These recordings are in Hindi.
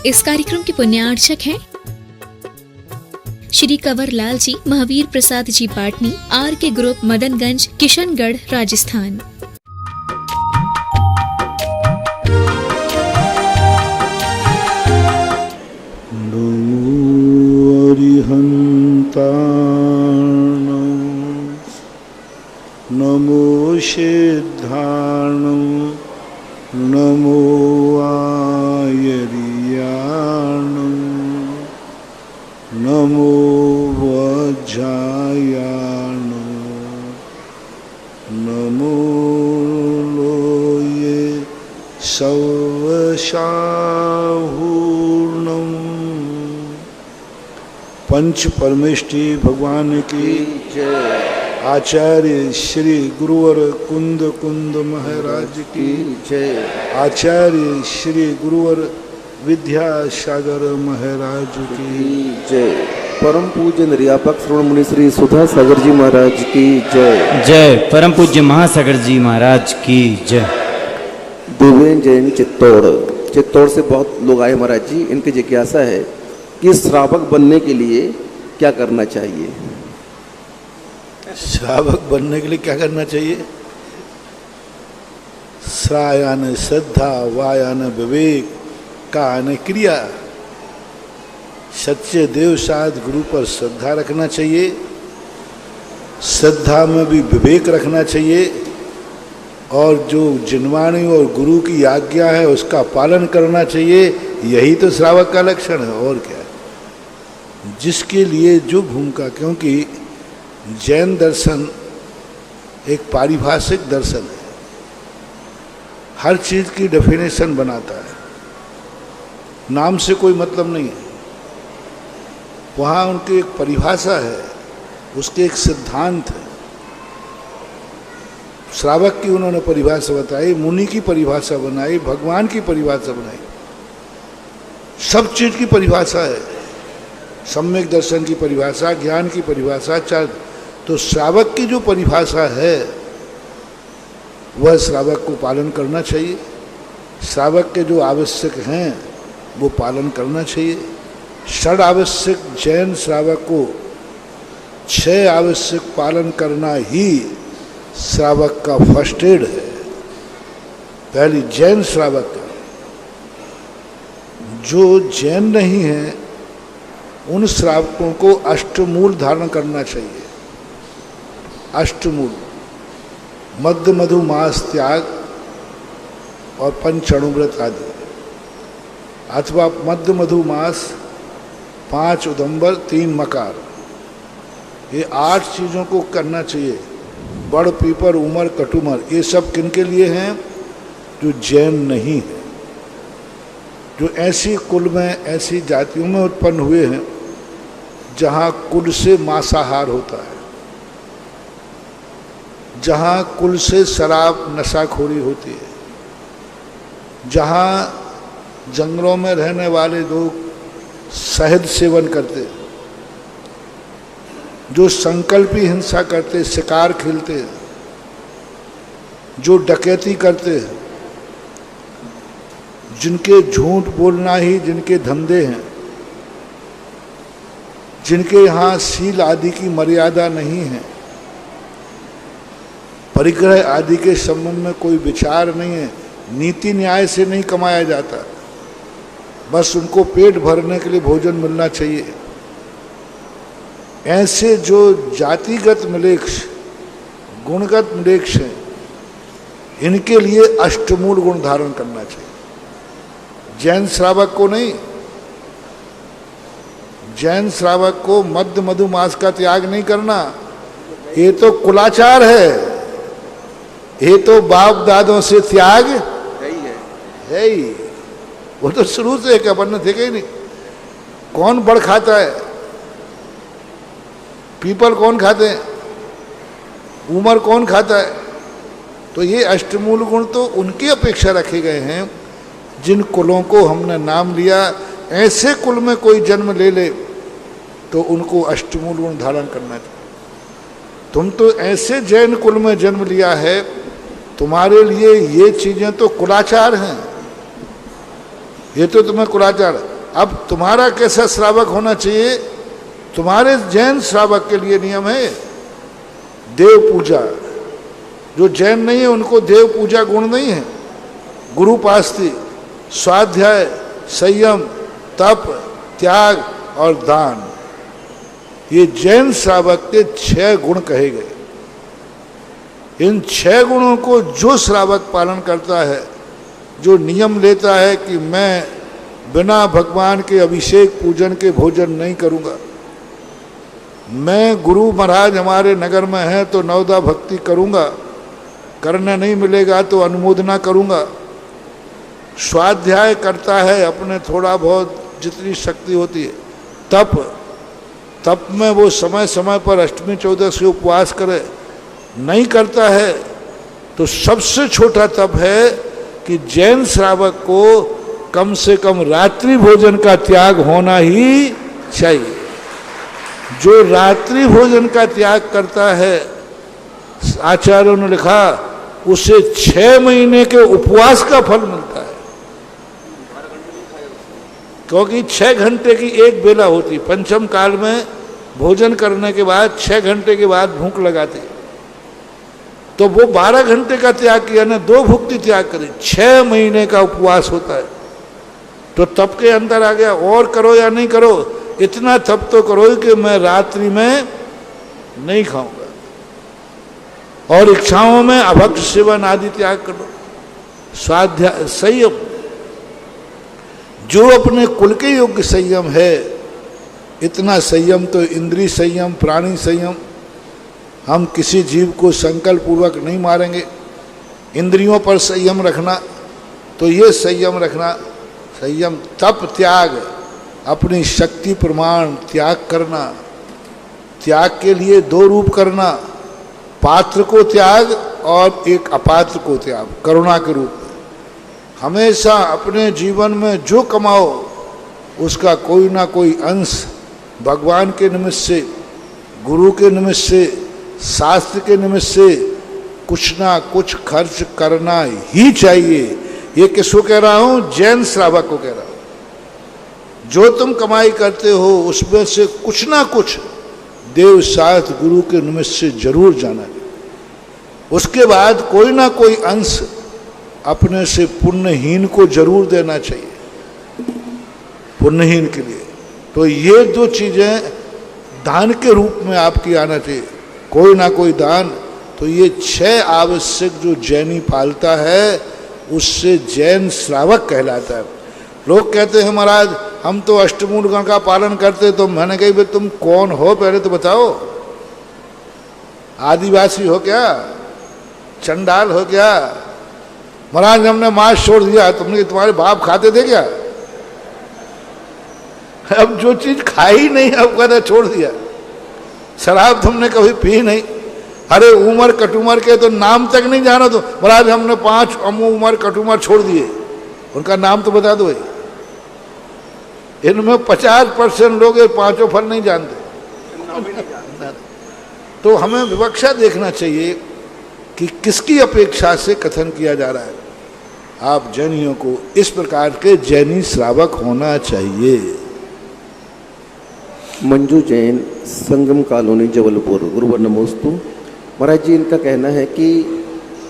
इस कार्यक्रम के पुण्यार्चक हैं श्री कंवर लाल जी, महावीर प्रसाद जी पाटनी, आर के ग्रुप, मदनगंज, किशनगढ़, राजस्थान। नमो सिद्धाणं नमो आयर्याणं नमो वज्रायाणं नमो लोये सवशाहूर्णं। पंच परमेष्टि भगवान की जय। आचार्य श्री गुरुवर कुंद कुंद महाराज की जय। आचार्य श्री गुरुवर विद्यासागर महाराज की जय। परम पूज्य निर्यापक श्रवण मुनि श्री सुधा सागर जी महाराज की जय। जय। परम पूज्य महासागर जी महाराज की जय। देवेन जैन चित्तौड़ से बहुत लोग आए महाराज जी। इनकी जिज्ञासा है कि श्रावक बनने के लिए क्या करना चाहिए? श्रावक बनने के लिए क्या करना चाहिए? श्रायान श्रद्धा, वायान विवेक, कान क्रिया। सच्चे देव साध गुरु पर श्रद्धा रखना चाहिए, श्रद्धा में भी विवेक रखना चाहिए, और जो जिनवाणी और गुरु की आज्ञा है उसका पालन करना चाहिए। यही तो श्रावक का लक्षण है, और क्या है? जिसके लिए जो भूमिका, क्योंकि जैन दर्शन एक पारिभाषिक दर्शन है, हर चीज की डेफिनेशन बनाता है, नाम से कोई मतलब नहीं है। वहाँ उनकी एक परिभाषा है, उसके एक सिद्धांत है। श्रावक की उन्होंने परिभाषा बताई, मुनि की परिभाषा बनाई, भगवान की परिभाषा बनाई, सब चीज की परिभाषा है। सम्यक दर्शन की परिभाषा, ज्ञान की परिभाषा, तो श्रावक की जो परिभाषा है वह श्रावक को पालन करना चाहिए। श्रावक के जो आवश्यक हैं वो पालन करना चाहिए। षड आवश्यक जैन श्रावक को 6 आवश्यक पालन करना ही श्रावक का फर्स्ट एड है। पहली जैन श्रावक, जो जैन नहीं है उन श्रावकों को अष्टमूल धारण करना चाहिए। अष्टमूल, मध्य मधु मास त्याग और पंचअणुव्रत आदि, अथवा मध्य मधु मास, 5 उदंबर, 3 मकार, ये 8 चीज़ों को करना चाहिए। बड़ पीपर उमर कटुमर, ये सब किनके लिए हैं? जो जैन नहीं है, जो ऐसी कुल में, ऐसी जातियों में उत्पन्न हुए हैं जहाँ कुल से मांसाहार होता है, जहाँ कुल से शराब नशाखोरी होती है, जहाँ जंगलों में रहने वाले लोग शहद सेवन करते, जो संकल्पी हिंसा करते, शिकार खेलते, जो डकैती करते, जिनके झूठ बोलना ही जिनके धंधे हैं, जिनके यहाँ शील आदि की मर्यादा नहीं है, परिग्रह आदि के संबंध में कोई विचार नहीं है, नीति न्याय से नहीं कमाया जाता, बस उनको पेट भरने के लिए भोजन मिलना चाहिए। ऐसे जो जातिगत म्लेच्छ, गुणगत म्लेच्छ हैं, इनके लिए अष्टमूल गुण धारण करना चाहिए। जैन श्रावक को नहीं। जैन श्रावक को मध्य मधुमास का त्याग नहीं करना, ये तो कुलाचार है, ये तो बाप दादों से त्याग है ही। वो तो शुरू से एक अपन थे ही नहीं। कौन बड़ खाता है? पीपल कौन खाते हैं? उमर कौन खाता है? तो ये अष्टमूल गुण तो उनकी अपेक्षा रखे गए हैं जिन कुलों को हमने नाम लिया। ऐसे कुल में कोई जन्म ले ले तो उनको अष्टमूल गुण धारण करना चाहिए। तुम तो ऐसे जैन कुल में जन्म लिया है तुम्हारे लिए ये चीजें तो कुलाचार हैं, ये तो तुम्हें कुलाचार। अब तुम्हारा कैसा श्रावक होना चाहिए? तुम्हारे जैन श्रावक के लिए नियम है देव पूजा। जो जैन नहीं है उनको देव पूजा गुण नहीं है। गुरुपास्ति, स्वाध्याय, संयम, तप, त्याग और दान, ये जैन श्रावक के 6 गुण कहे गए। इन 6 गुणों को जो श्रावक पालन करता है, जो नियम लेता है कि मैं बिना भगवान के अभिषेक पूजन के भोजन नहीं करूँगा, मैं गुरु महाराज हमारे नगर में है तो नवदा भक्ति करूँगा, करने नहीं मिलेगा तो अनुमोदना करूँगा, स्वाध्याय करता है अपने थोड़ा बहुत जितनी शक्ति होती है, तप में वो समय समय पर अष्टमी चौदस के उपवास करे, नहीं करता है तो सबसे छोटा तप है कि जैन श्रावक को कम से कम रात्रि भोजन का त्याग होना ही चाहिए। जो रात्रि भोजन का त्याग करता है, आचार्यों ने लिखा, उसे 6 महीने के उपवास का फल मिलता है। क्योंकि 6 घंटे की एक बेला होती, पंचम काल में भोजन करने के बाद 6 घंटे के बाद भूख लगाती, तो वो 12 घंटे का त्याग किया ना, 2 भुक्ति त्याग करी, 6 महीने का उपवास होता है। तो तप के अंदर आ गया, और करो या नहीं करो, इतना तप तो करो कि मैं रात्रि में नहीं खाऊंगा, और इच्छाओं में अभक्त सेवन आदि त्याग करो। स्वाध्याय, संयम, जो अपने कुल के योग्य संयम है, इतना संयम तो इंद्रिय संयम, प्राणी संयम, हम किसी जीव को संकल्प पूर्वक नहीं मारेंगे। इंद्रियों पर संयम रखना, तो ये संयम रखना, संयम, तप, त्याग, अपनी शक्ति प्रमाण त्याग करना। त्याग के लिए 2 रूप करना, पात्र को त्याग और एक अपात्र को त्याग, करुणा के रूप में। हमेशा अपने जीवन में जो कमाओ उसका कोई ना कोई अंश भगवान के निमित्त से, गुरु के निमित्त से, शास्त्र के निमित्त से कुछ ना कुछ खर्च करना ही चाहिए। ये किसको कह रहा हूँ? जैन श्रावक को कह रहा हूँ। जो तुम कमाई करते हो उसमें से कुछ ना कुछ देव शास्त्र गुरु के निमित्त से जरूर जाना चाहिए। उसके बाद कोई ना कोई अंश अपने से पुण्यहीन को जरूर देना चाहिए, पुण्यहीन के लिए। तो ये 2 चीजें दान के रूप में आपकी आना चाहिए, कोई ना कोई दान। तो ये 6 आवश्यक जो जैनी पालता है उससे जैन श्रावक कहलाता है। लोग कहते हैं महाराज हम तो अष्टमूल गण का पालन करते, तो मैंने कही भाई तुम कौन हो पहले तो बताओ? आदिवासी हो क्या? चंडाल हो क्या? महाराज हमने मांस छोड़ दिया, तुमने तुम्हारे बाप खाते थे क्या? अब जो चीज खाई नहीं अब कहते छोड़ दिया। शराब तुमने कभी पी नहीं, अरे उमर कटुमर के तो नाम तक नहीं जाना, तो महाराज हमने 5 उमर कटुमर छोड़ दिए, उनका नाम तो बता दो भाई। इनमें 50% लोग 5 फल नहीं जानते। तो हमें विवक्षा देखना चाहिए कि किसकी अपेक्षा से कथन किया जा रहा है। आप जैनियों को इस प्रकार के जैनी श्रावक होना चाहिए। मंजू जैन, संगम कॉलोनी, जबलपुर। गुरुवर नमोस्तु। महाराज जी, इनका कहना है कि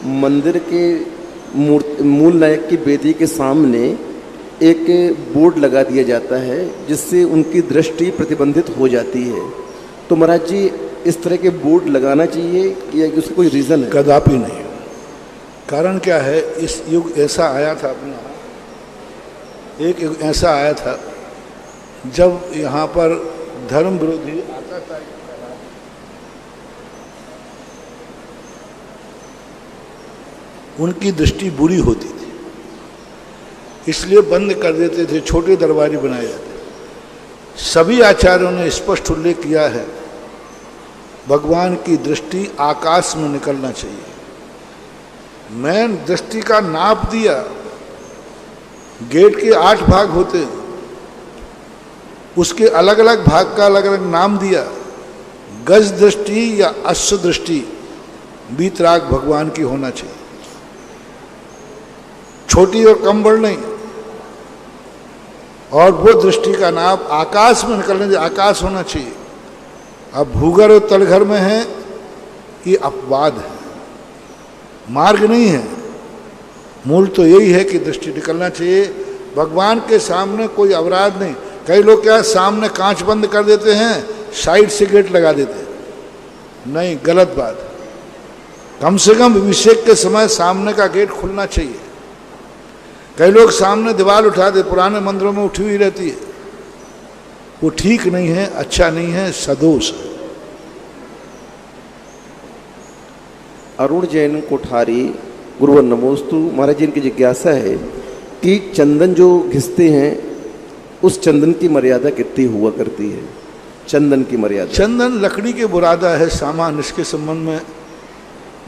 मंदिर के मूल नायक की वेदी के सामने एक बोर्ड लगा दिया जाता है जिससे उनकी दृष्टि प्रतिबंधित हो जाती है। तो महाराज जी, इस तरह के बोर्ड लगाना चाहिए या उसका कोई रीज़न है? कदापि नहीं। कारण क्या है, इस युग ऐसा आया था, अपना एक युग ऐसा आया था जब यहाँ पर धर्म विरोधी आता था, उनकी दृष्टि बुरी होती थी, इसलिए बंद कर देते थे, छोटे दरबारी बनाए जाते। सभी आचार्यों ने स्पष्ट उल्लेख किया है, भगवान की दृष्टि आकाश में निकलना चाहिए। मैं दृष्टि का नाप दिया, गेट के 8 भाग होते, उसके अलग अलग भाग का अलग अलग नाम दिया। गज दृष्टि या अश्व दृष्टि वीतराग भगवान की होना चाहिए। छोटी और कम बड़ नहीं। और वो दृष्टि का नाप आकाश में निकलने, आकाश होना चाहिए। अब भूगर और तलघर में है, ये अपवाद है, मार्ग नहीं है। मूल तो यही है कि दृष्टि निकलना चाहिए। भगवान के सामने कोई अपराध नहीं। कई लोग क्या सामने कांच बंद कर देते हैं, साइड से गेट लगा देते हैं। नहीं, गलत बात। कम से कम अभिषेक के समय सामने का गेट खुलना चाहिए। कई लोग सामने दीवार उठा दे, पुराने मंदिरों में उठी हुई रहती है, वो ठीक नहीं है, अच्छा नहीं है, सदोष है। अरुण जैन कोठारी गुरुवर नमोस्तु महाराज जी, इनकी जिज्ञासा है कि चंदन जो घिसते हैं उस चंदन की मर्यादा कितनी हुआ करती है? चंदन की मर्यादा, चंदन लकड़ी के बुरादा है सामान्य, इसके संबंध में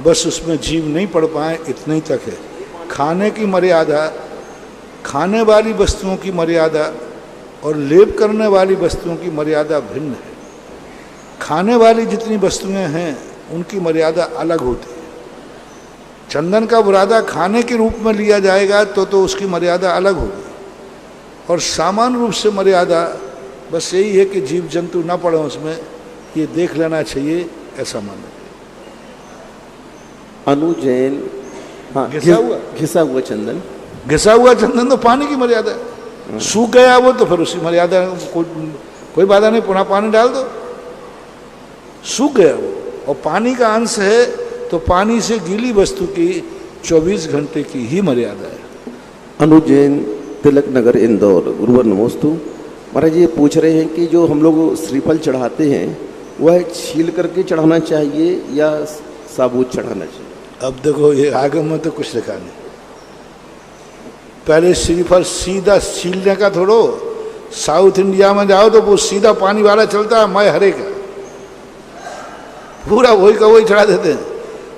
बस उसमें जीव नहीं पढ़ पाए, इतने ही तक है। खाने की मर्यादा, खाने वाली वस्तुओं की मर्यादा और लेप करने वाली वस्तुओं की मर्यादा भिन्न है। खाने वाली जितनी वस्तुएं हैं उनकी मर्यादा अलग होती है। चंदन का बुरादा खाने के रूप में लिया जाएगा तो उसकी मर्यादा अलग होगी। और सामान्य रूप से मर्यादा बस यही है कि जीव जंतु ना पड़े उसमें, ये देख लेना चाहिए, ऐसा मानना। अनु जैन, हाँ, घिसा हुआ चंदन, घिसा हुआ चंदन तो पानी की मर्यादा है। सूख गया वो तो फिर उसी मर्यादा, कोई बाधा नहीं, पुनः पानी डाल दो। सूख गया वो और पानी का अंश है, तो पानी से गीली वस्तु की 24 घंटे की ही मर्यादा है। अनु जैन, तिलक नगर, इंदौर। गुरुवर नमोस्तु महाराज जी, ये पूछ रहे हैं कि जो हम लोग श्रीफल चढ़ाते हैं वह छील करके चढ़ाना चाहिए या साबुत चढ़ाना चाहिए? अब देखो, ये आगम में तो कुछ लिखा नहीं। पहले श्रीफल सीधा छीलने का थोड़ो। साउथ इंडिया में जाओ तो वो सीधा पानी वाला चलता है, मैं हरे का पूरा वही का वही चढ़ा देते हैं।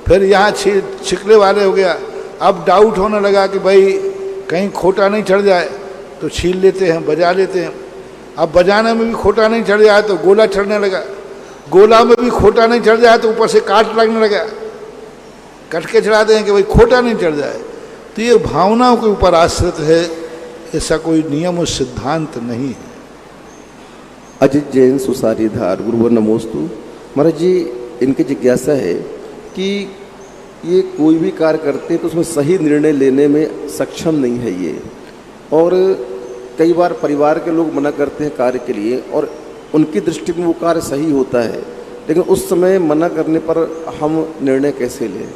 फिर यहाँ छिकले वाले हो गया। अब डाउट होने लगा कि भाई कहीं खोटा नहीं चढ़ जाए तो छील लेते हैं, बजा लेते हैं। अब बजाने में भी खोटा नहीं चढ़ जाए तो गोला चढ़ने लगा। गोला में भी खोटा नहीं चढ़ जाए तो ऊपर से काट लगने लगा। कट के चढ़ाते हैं कि भाई खोटा नहीं चढ़ जाए। तो ये भावनाओं के ऊपर आश्रित है, ऐसा कोई नियम और सिद्धांत नहीं है। अजित जैन, सुसारी धार। गुरुवर नमोस्तु महाराज जी, इनकी जिज्ञासा है कि ये कोई भी कार्य करते हैं तो उसमें सही निर्णय लेने में सक्षम नहीं है ये, और कई बार परिवार के लोग मना करते हैं कार्य के लिए और उनकी दृष्टि में वो कार्य सही होता है, लेकिन उस समय मना करने पर हम निर्णय कैसे लें?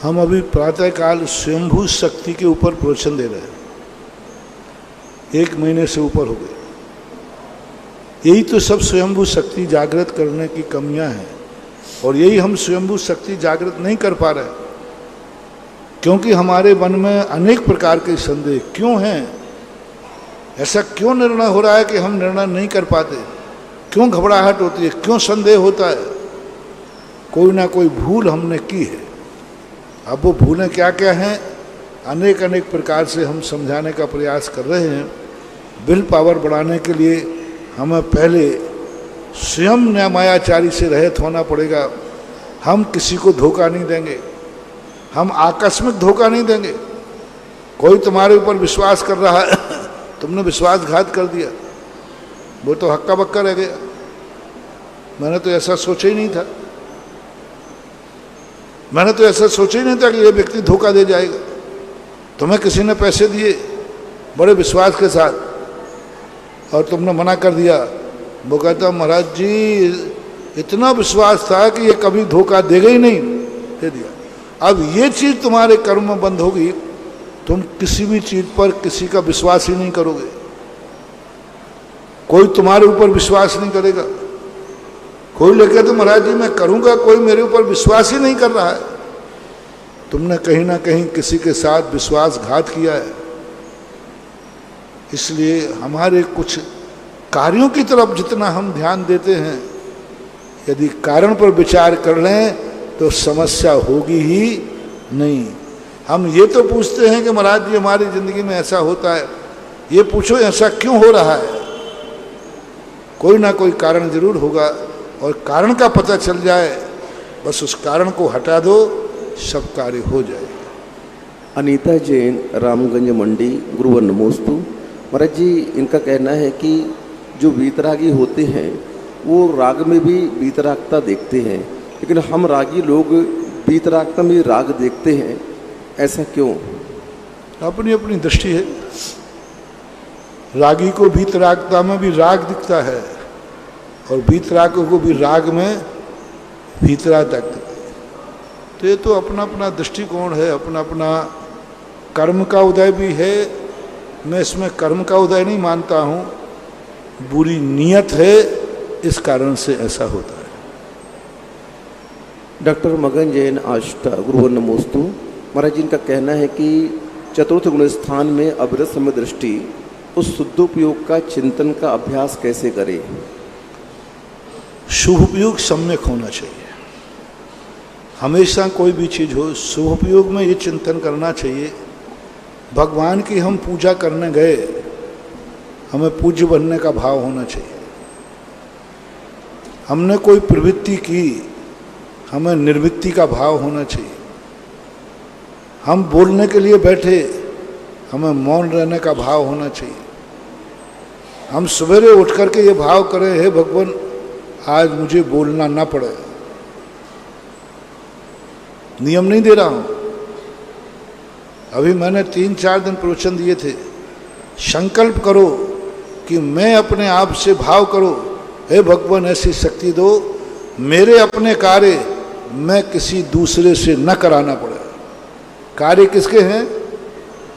हम अभी प्रातःकाल स्वयंभू शक्ति के ऊपर प्रवचन दे रहे हैं, 1 महीने से ऊपर हो गए। यही तो सब स्वयंभू शक्ति जागृत करने की कमियां हैं, और यही हम स्वयंभू शक्ति जागृत नहीं कर पा रहे, क्योंकि हमारे मन में अनेक प्रकार के संदेह क्यों हैं। ऐसा क्यों निर्णय हो रहा है कि हम निर्णय नहीं कर पाते? क्यों घबराहट होती है? क्यों संदेह होता है? कोई ना कोई भूल हमने की है। अब वो भूलें क्या क्या हैं, अनेक अनेक प्रकार से हम समझाने का प्रयास कर रहे हैं। विल पावर बढ़ाने के लिए हमें पहले स्वयं न्यामायाचारी से रहित होना पड़ेगा। हम किसी को धोखा नहीं देंगे, हम आकस्मिक धोखा नहीं देंगे। कोई तुम्हारे ऊपर विश्वास कर रहा है, तुमने विश्वासघात कर दिया, वो तो हक्का बक्का रह गया। मैंने तो ऐसा सोचा ही नहीं था, मैंने तो ऐसा सोचा ही नहीं था कि ये व्यक्ति धोखा दे जाएगा। तुम्हें किसी ने पैसे दिए बड़े विश्वास के साथ और तुमने मना कर दिया। वो कहता महाराज जी इतना विश्वास था कि ये कभी धोखा देगा ही नहीं, दे दिया। अब ये चीज़ तुम्हारे कर्म में बंद होगी, तुम किसी भी चीज़ पर किसी का विश्वास ही नहीं करोगे, कोई तुम्हारे ऊपर विश्वास नहीं करेगा। कोई लेकर तो महाराज जी मैं करूँगा, कोई मेरे ऊपर विश्वास ही नहीं कर रहा है। तुमने कहीं ना कहीं किसी के साथ विश्वासघात किया है। इसलिए हमारे कुछ कार्यों की तरफ जितना हम ध्यान देते हैं, यदि कारण पर विचार कर लें तो समस्या होगी ही नहीं। हम ये तो पूछते हैं कि महाराज जी हमारी ज़िंदगी में ऐसा होता है, ये पूछो ऐसा क्यों हो रहा है। कोई ना कोई कारण जरूर होगा, और कारण का पता चल जाए, बस उस कारण को हटा दो, सब कार्य हो जाएगा। अनीता जैन, रामगंज मंडी, गुरुवर नमोस्तु। महाराज जी, इनका कहना है कि जो वीतरागी होते हैं वो राग में भी वीतरागता देखते हैं, लेकिन हम रागी लोग वीतरागता में राग देखते हैं, ऐसा क्यों? अपनी अपनी दृष्टि है। रागी को वीतरागता में भी राग दिखता है और वीतरागों को भी राग में वीतरागता दिखता है। तो ये तो अपना अपना दृष्टिकोण है, अपना अपना कर्म का उदय भी है। मैं इसमें कर्म का उदय नहीं मानता हूँ, बुरी नीयत है, इस कारण से ऐसा होता है। डॉक्टर मगन जैन, आष्टा, गुरुवर नमोस्तु। महाराज जी, इनका कहना है कि चतुर्थ गुण स्थान में अविरत समय दृष्टि, उस शुद्धोपयोग का चिंतन का अभ्यास कैसे करें? शुभोपयोग सम्यक होना चाहिए। हमेशा कोई भी चीज़ हो, शुभोपयोग में ये चिंतन करना चाहिए। भगवान की हम पूजा करने गए, हमें पूज्य बनने का भाव होना चाहिए। हमने कोई प्रवृत्ति की, हमें निर्वृत्ति का भाव होना चाहिए। हम बोलने के लिए बैठे, हमें मौन रहने का भाव होना चाहिए। हम सवेरे उठ करके ये भाव करें, हे भगवान आज मुझे बोलना ना पड़े। नियम नहीं दे रहा हूं, अभी मैंने 3-4 दिन प्रवचन दिए थे। संकल्प करो कि मैं अपने आप से भाव करो, हे भगवान ऐसी शक्ति दो, मेरे अपने कार्य मैं किसी दूसरे से न कराना पड़े। कार्य किसके हैं?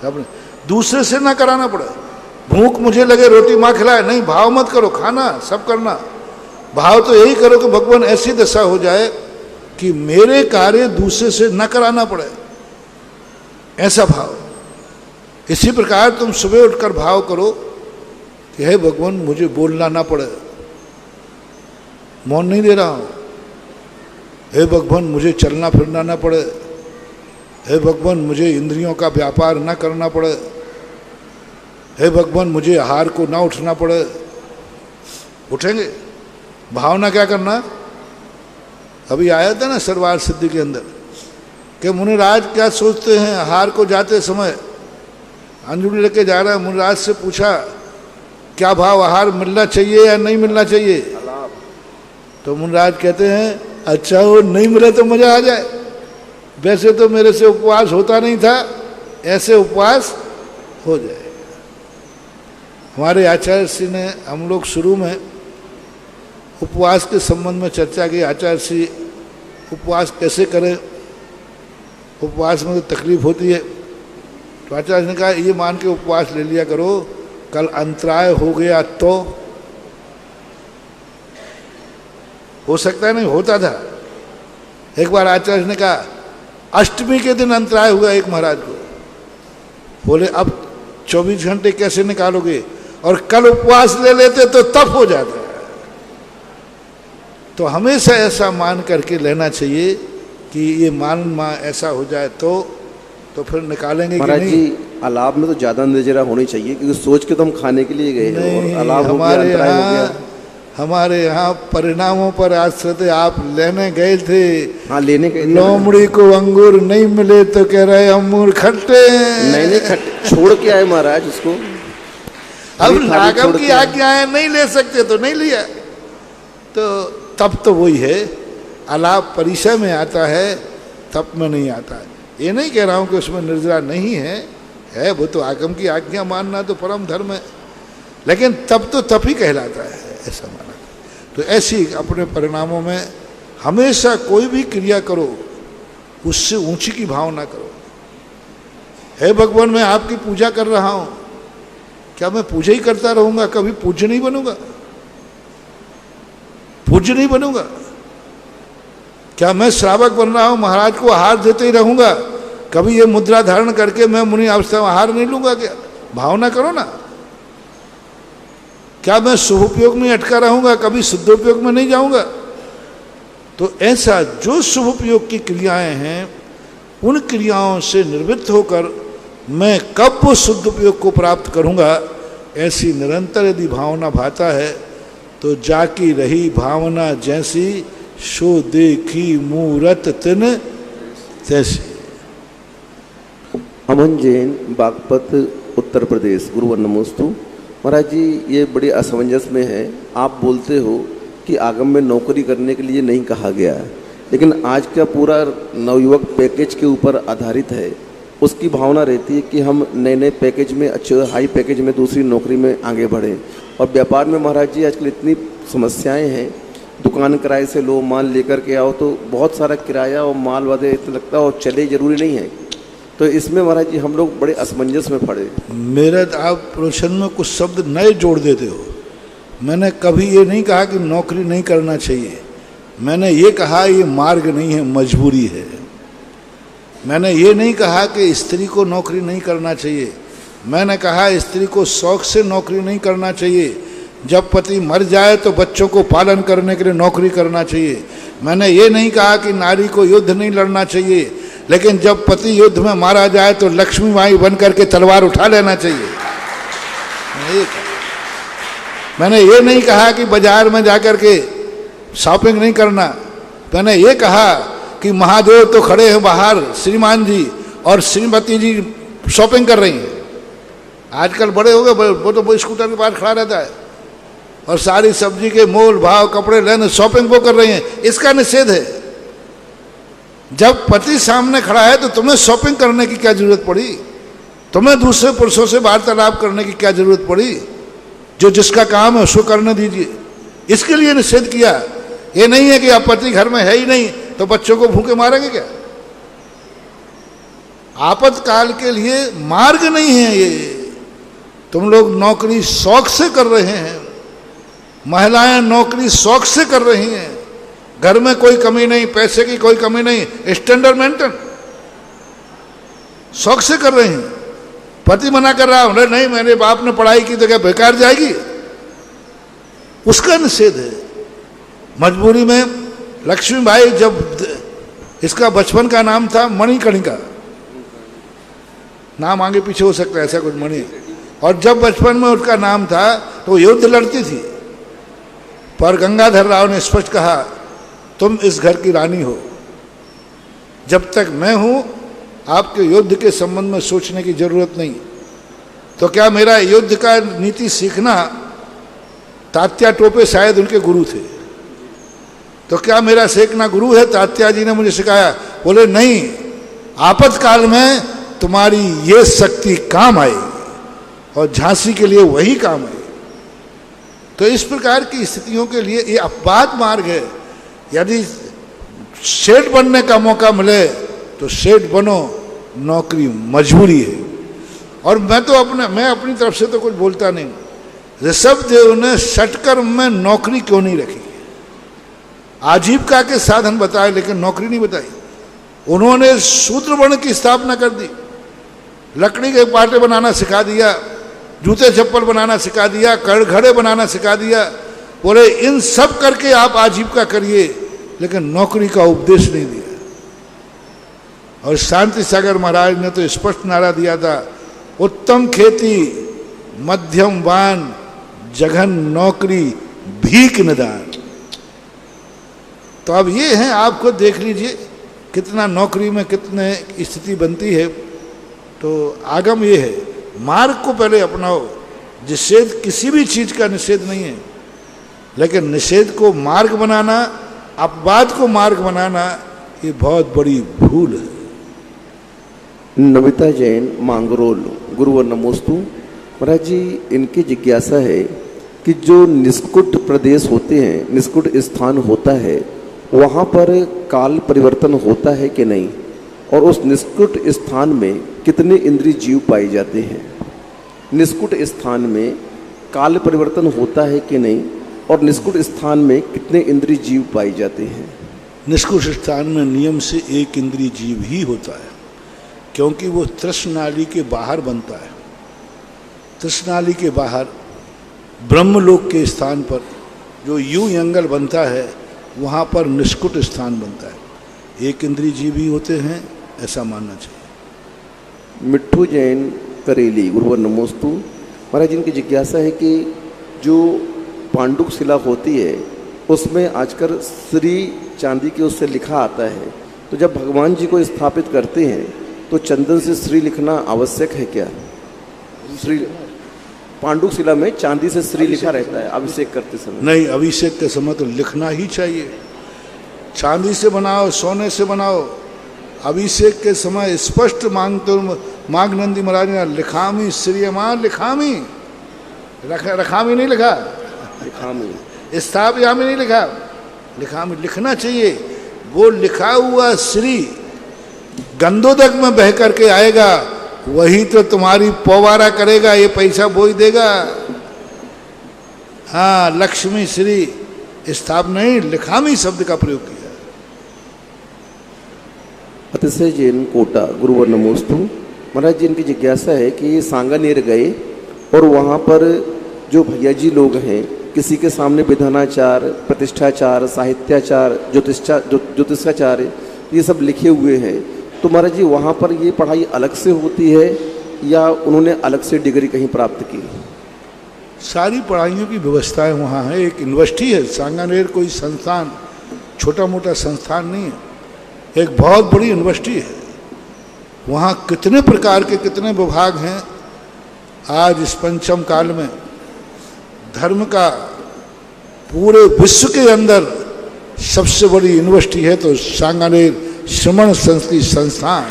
अपने, दूसरे से न कराना पड़े। भूख मुझे लगे रोटी माँ खिलाए, नहीं, भाव मत करो, खाना सब करना। भाव तो यही करो कि भगवान ऐसी दशा हो जाए कि मेरे कार्य दूसरे से न कराना पड़े, ऐसा भाव। इसी प्रकार तुम सुबह उठकर भाव करो कि हे भगवान मुझे बोलना ना पड़े, मौन नहीं दे रहा हूं। हे भगवान मुझे चलना फिरना ना पड़े, हे भगवान मुझे इंद्रियों का व्यापार ना करना पड़े, हे भगवान मुझे आहार को ना उठना पड़े। उठेंगे, भावना क्या करना। अभी आया था ना सरवार सिद्धि के अंदर कि मुनिराज क्या सोचते हैं आहार को जाते समय। अंजुली लेके जा रहा है, मुनिराज से पूछा क्या भाव, आहार मिलना चाहिए या नहीं मिलना चाहिए? तो मुनिराज कहते हैं अच्छा वो नहीं मिले तो मजा आ जाए, वैसे तो मेरे से उपवास होता नहीं था, ऐसे उपवास हो जाए। हमारे आचार्य श्री ने, हम लोग शुरू में उपवास के संबंध में चर्चा की। आचार्य श्री उपवास कैसे करें, उपवास में तो तकलीफ होती है। तो आचार्य ने कहा ये मान के उपवास ले लिया करो, कल अंतराय हो गया तो हो सकता है, नहीं होता था। एक बार आचार्य ने कहा अष्टमी के दिन अंतराय हुआ एक महाराज को, बोले अब 24 घंटे कैसे निकालोगे, और कल उपवास ले लेते तो तब हो जाता है। तो हमेशा ऐसा मान करके लेना चाहिए कि ये मान ऐसा हो जाए तो फिर निकालेंगे कि नहीं। जी अलाव में तो ज़्यादा नजरा होनी चाहिए, क्योंकि सोच के तो हम खाने के लिए गए हैं और अलाव हो गया, अंतराय हो गया। हमारे यहाँ परिणामों पर आश्रित आप लेने गए थे। हाँ, लेने गए थे। लोमड़ी को अंगूर नहीं मिले तो कह रहे अंगूर खट्टे। नहीं खट्टे, छोड़ के आए महाराज उसको। अब रागम की आज्ञाएं नहीं ले सकते तो नहीं लिया। तो तब तो वही है, अलाप परिचय में आता है, तप में नहीं आता है। ये नहीं कह रहा हूँ कि उसमें निर्जरा नहीं है, वो तो आगम की आज्ञा मानना तो परम धर्म है, लेकिन तब तो तप ही कहलाता है, ऐसा माना। तो ऐसी अपने परिणामों में हमेशा कोई भी क्रिया करो उससे ऊंची की भावना करो। हे भगवान मैं आपकी पूजा कर रहा हूं, क्या मैं पूजा ही करता रहूंगा, कभी पूज्य नहीं बनूंगा? पूज्य नहीं बनूंगा। क्या मैं श्रावक बन रहा हूं, महाराज को आहार देते ही रहूंगा, कभी ये मुद्रा धारण करके मैं मुनि अवस्था में आहार नहीं लूंगा? क्या भावना करो ना। क्या मैं शुभोपयोग में अटका रहूंगा, कभी शुद्धोपयोग में नहीं जाऊंगा? तो ऐसा जो शुभोपयोग की क्रियाएं हैं उन क्रियाओं से निवृत्त होकर मैं कब वो शुद्ध उपयोग को प्राप्त करूंगा, ऐसी निरंतर यदि भावना भाता है तो जाकी रही भावना जैसी, सो देखी मूरत तिन तैसी। अमन जैन, बागपत, उत्तर प्रदेश। गुरुवर नमोस्तु। महाराज जी, ये बड़ी असमंजस में है। आप बोलते हो कि आगम में नौकरी करने के लिए नहीं कहा गया है, लेकिन आज का पूरा नवयुवक पैकेज के ऊपर आधारित है। उसकी भावना रहती है कि हम नए नए पैकेज में, अच्छे हाई पैकेज में, दूसरी नौकरी में आगे बढ़ें। और व्यापार में महाराज जी आजकल इतनी समस्याएं हैं। दुकान किराए से लो, माल लेकर के आओ तो बहुत सारा किराया और माल वादे इतना लगता है और चले जरूरी नहीं है। तो इसमें महाराज जी हम लोग बड़े असमंजस में पड़े। मेरा आप प्रश्न में कुछ शब्द नए जोड़ देते हो। मैंने कभी ये नहीं कहा कि नौकरी नहीं करना चाहिए। मैंने ये कहा ये मार्ग नहीं है, मजबूरी है। मैंने ये नहीं कहा कि स्त्री को नौकरी नहीं करना चाहिए। मैंने कहा स्त्री को शौक से नौकरी नहीं करना चाहिए। जब पति मर जाए तो बच्चों को पालन करने के लिए नौकरी करना चाहिए। मैंने ये नहीं कहा कि नारी को युद्ध नहीं लड़ना चाहिए, लेकिन जब पति युद्ध में मारा जाए तो लक्ष्मी माई बन करके तलवार उठा लेना चाहिए। मैंने ये नहीं कहा कि बाजार में जाकर के शॉपिंग नहीं करना। मैंने ये कहा कि महादेव तो खड़े हैं बाहर, श्रीमान जी और श्रीमती जी शॉपिंग कर रही हैं। आजकल बड़े हो गए, वो तो स्कूटर के पास खड़ा रहता है और सारी सब्जी के मोल भाव, कपड़े लेने, शॉपिंग वो कर रही हैं। इसका निषेध है। जब पति सामने खड़ा है तो तुम्हें शॉपिंग करने की क्या जरूरत पड़ी? तुम्हें दूसरे पुरुषों से वार्तालाप करने की क्या जरूरत पड़ी? जो जिसका काम है उसको करने दीजिए। इसके लिए निषेध किया। ये नहीं है कि अब पति घर में है ही नहीं तो बच्चों को भूखे मारेंगे क्या? आपातकाल के लिए मार्ग नहीं है ये। तुम लोग नौकरी शौक से कर रहे हैं, महिलाएं नौकरी शौक से कर रही हैं। घर में कोई कमी नहीं, पैसे की कोई कमी नहीं, स्टैंडर्ड मेंटेन, शौक से कर रही हैं। पति मना कर रहा है, नहीं मेरे बाप ने पढ़ाई की तो क्या बेकार जाएगी? उसका निषेध है। मजबूरी में लक्ष्मीबाई, जब इसका बचपन का नाम था मणिकर्णिका, नाम आगे पीछे हो सकता है ऐसा कुछ, मणि, और जब बचपन में उसका नाम था तो युद्ध लड़ती थी। पर गंगाधर राव ने स्पष्ट कहा तुम इस घर की रानी हो, जब तक मैं हूं आपके युद्ध के संबंध में सोचने की जरूरत नहीं। तो क्या मेरा युद्ध का नीति सीखना, तात्या टोपे शायद उनके गुरु थे, तो क्या मेरा सीखना गुरु है? तात्या जी ने मुझे सिखाया। बोले नहीं, आपातकाल में तुम्हारी ये शक्ति काम आएगी और झांसी के लिए वही काम आएगी। तो इस प्रकार की स्थितियों के लिए ये अपवाद मार्ग है। यदि सेठ बनने का मौका मिले तो सेठ बनो, नौकरी मजबूरी है। और मैं अपनी तरफ से तो कुछ बोलता नहीं। ऋषभदेव ने षटकर्म में नौकरी क्यों नहीं रखी? आजीविका के साधन बताए लेकिन नौकरी नहीं बताई। उन्होंने शूद्र वर्ण की स्थापना कर दी, लकड़ी के पाटे बनाना सिखा दिया, जूते चप्पल बनाना सिखा दिया, घड़े बनाना सिखा दिया। बोले इन सब करके आप आजीविका करिए, लेकिन नौकरी का उपदेश नहीं दिया। और शांति सागर महाराज ने तो स्पष्ट नारा दिया था, उत्तम खेती, मध्यम वान, जघन नौकरी, भीख निदान। तो अब ये है, आप खुद देख लीजिए कितना नौकरी में कितने स्थिति बनती है। तो आगम ये है, मार्ग को पहले अपनाओ। निषेध किसी भी चीज का निषेध नहीं है, लेकिन निषेध को मार्ग बनाना, अपवाद को मार्ग बनाना, ये बहुत बड़ी भूल है। नमिता जैन, मांगरोल। गुरुवर नमोस्तु। महाराज जी, इनकी जिज्ञासा है कि जो निष्कुट प्रदेश होते हैं, निष्कुट स्थान होता है, वहाँ पर काल परिवर्तन होता है कि नहीं? और उस निष्कुट स्थान में कितने इंद्रिय जीव पाए जाते हैं? निष्कुट स्थान में काल परिवर्तन होता है कि नहीं? और निष्कुट स्थान में कितने इंद्रिय जीव पाए जाते हैं? निष्कुट स्थान में नियम से एक इंद्रिय जीव ही होता है, क्योंकि वो तृष्णाली के बाहर बनता है। तृष्णाली के बाहर ब्रह्मलोक के स्थान पर जो यू यंगल बनता है, वहाँ पर निष्कुट स्थान बनता है। एक इंद्रिय जीव ही होते हैं, ऐसा मानना चाहिए। मिट्ठू जैन, करेली। गुरुवर नमोस्तु। महाराज जी, इनकी जिज्ञासा है कि जो पांडुक शिला होती है उसमें आजकल श्री चांदी के उससे लिखा आता है, तो जब भगवान जी को स्थापित करते हैं तो चंदन से श्री लिखना आवश्यक है क्या? श्री पांडुक शिला में चांदी से श्री लिखा रहता है अभिषेक करते समय। नहीं, अभिषेक के समय तो लिखना ही चाहिए। चांदी से बनाओ, सोने से बनाओ, अभिषेक के समय स्पष्ट मांग नंदी महाराज ने लिखामी श्रीयमान लिखामी, रखामी नहीं लिखा, लिखामी स्थापयामी नहीं लिखा, लिखामी लिखना चाहिए। वो लिखा हुआ श्री गंधोदक में बह करके आएगा, वही तो तुम्हारी पोवारा करेगा, ये पैसा बोई देगा। हाँ, लक्ष्मी श्री स्थाप नहीं, लिखामी शब्द का प्रयोग किया। अतिशय जैन कोटा गुरुवर नमोस्तु। महाराज जी, इनकी जिज्ञासा है कि सांगानेर गए और वहाँ पर जो भैया जी लोग हैं, किसी के सामने विधानाचार, प्रतिष्ठाचार, साहित्याचार, ज्योतिषाचार ये सब लिखे हुए हैं, तो महाराज जी वहाँ पर ये पढ़ाई अलग से होती है या उन्होंने अलग से डिग्री कहीं प्राप्त की? सारी पढ़ाइयों की व्यवस्थाएं वहाँ है। एक यूनिवर्सिटी है सांगानेर, कोई संस्थान, छोटा मोटा संस्थान नहीं है, एक बहुत बड़ी यूनिवर्सिटी है। वहाँ कितने प्रकार के कितने विभाग हैं। आज इस पंचम काल में धर्म का पूरे विश्व के अंदर सबसे बड़ी यूनिवर्सिटी है तो सांगानेर श्रमण संस्कृति संस्थान।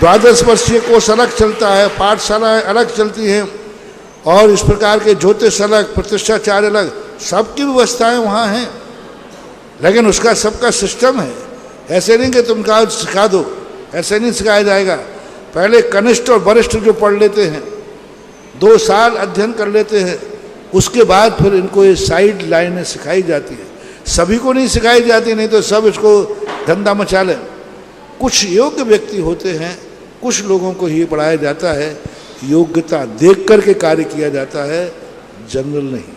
12 वर्षीय कोर्स अलग चलता है, पाठशालाएं अलग चलती हैं, और इस प्रकार के ज्योतिष अलग, प्रतिष्ठाचार्य अलग, सबकी व्यवस्थाएं वहाँ हैं। लेकिन उसका सबका सिस्टम है। ऐसे नहीं कि तुम कहा सिखा दो, ऐसे नहीं सिखाया जाएगा। पहले कनिष्ठ और वरिष्ठ जो पढ़ लेते हैं, 2 साल अध्ययन कर लेते हैं, उसके बाद फिर इनको ये साइड लाइनें सिखाई जाती है। सभी को नहीं सिखाई जाती, नहीं तो सब इसको धंधा मचा लें। कुछ योग्य व्यक्ति होते हैं, कुछ लोगों को ही पढ़ाया जाता है, योग्यता देख करके कार्य किया जाता है, जनरल नहीं।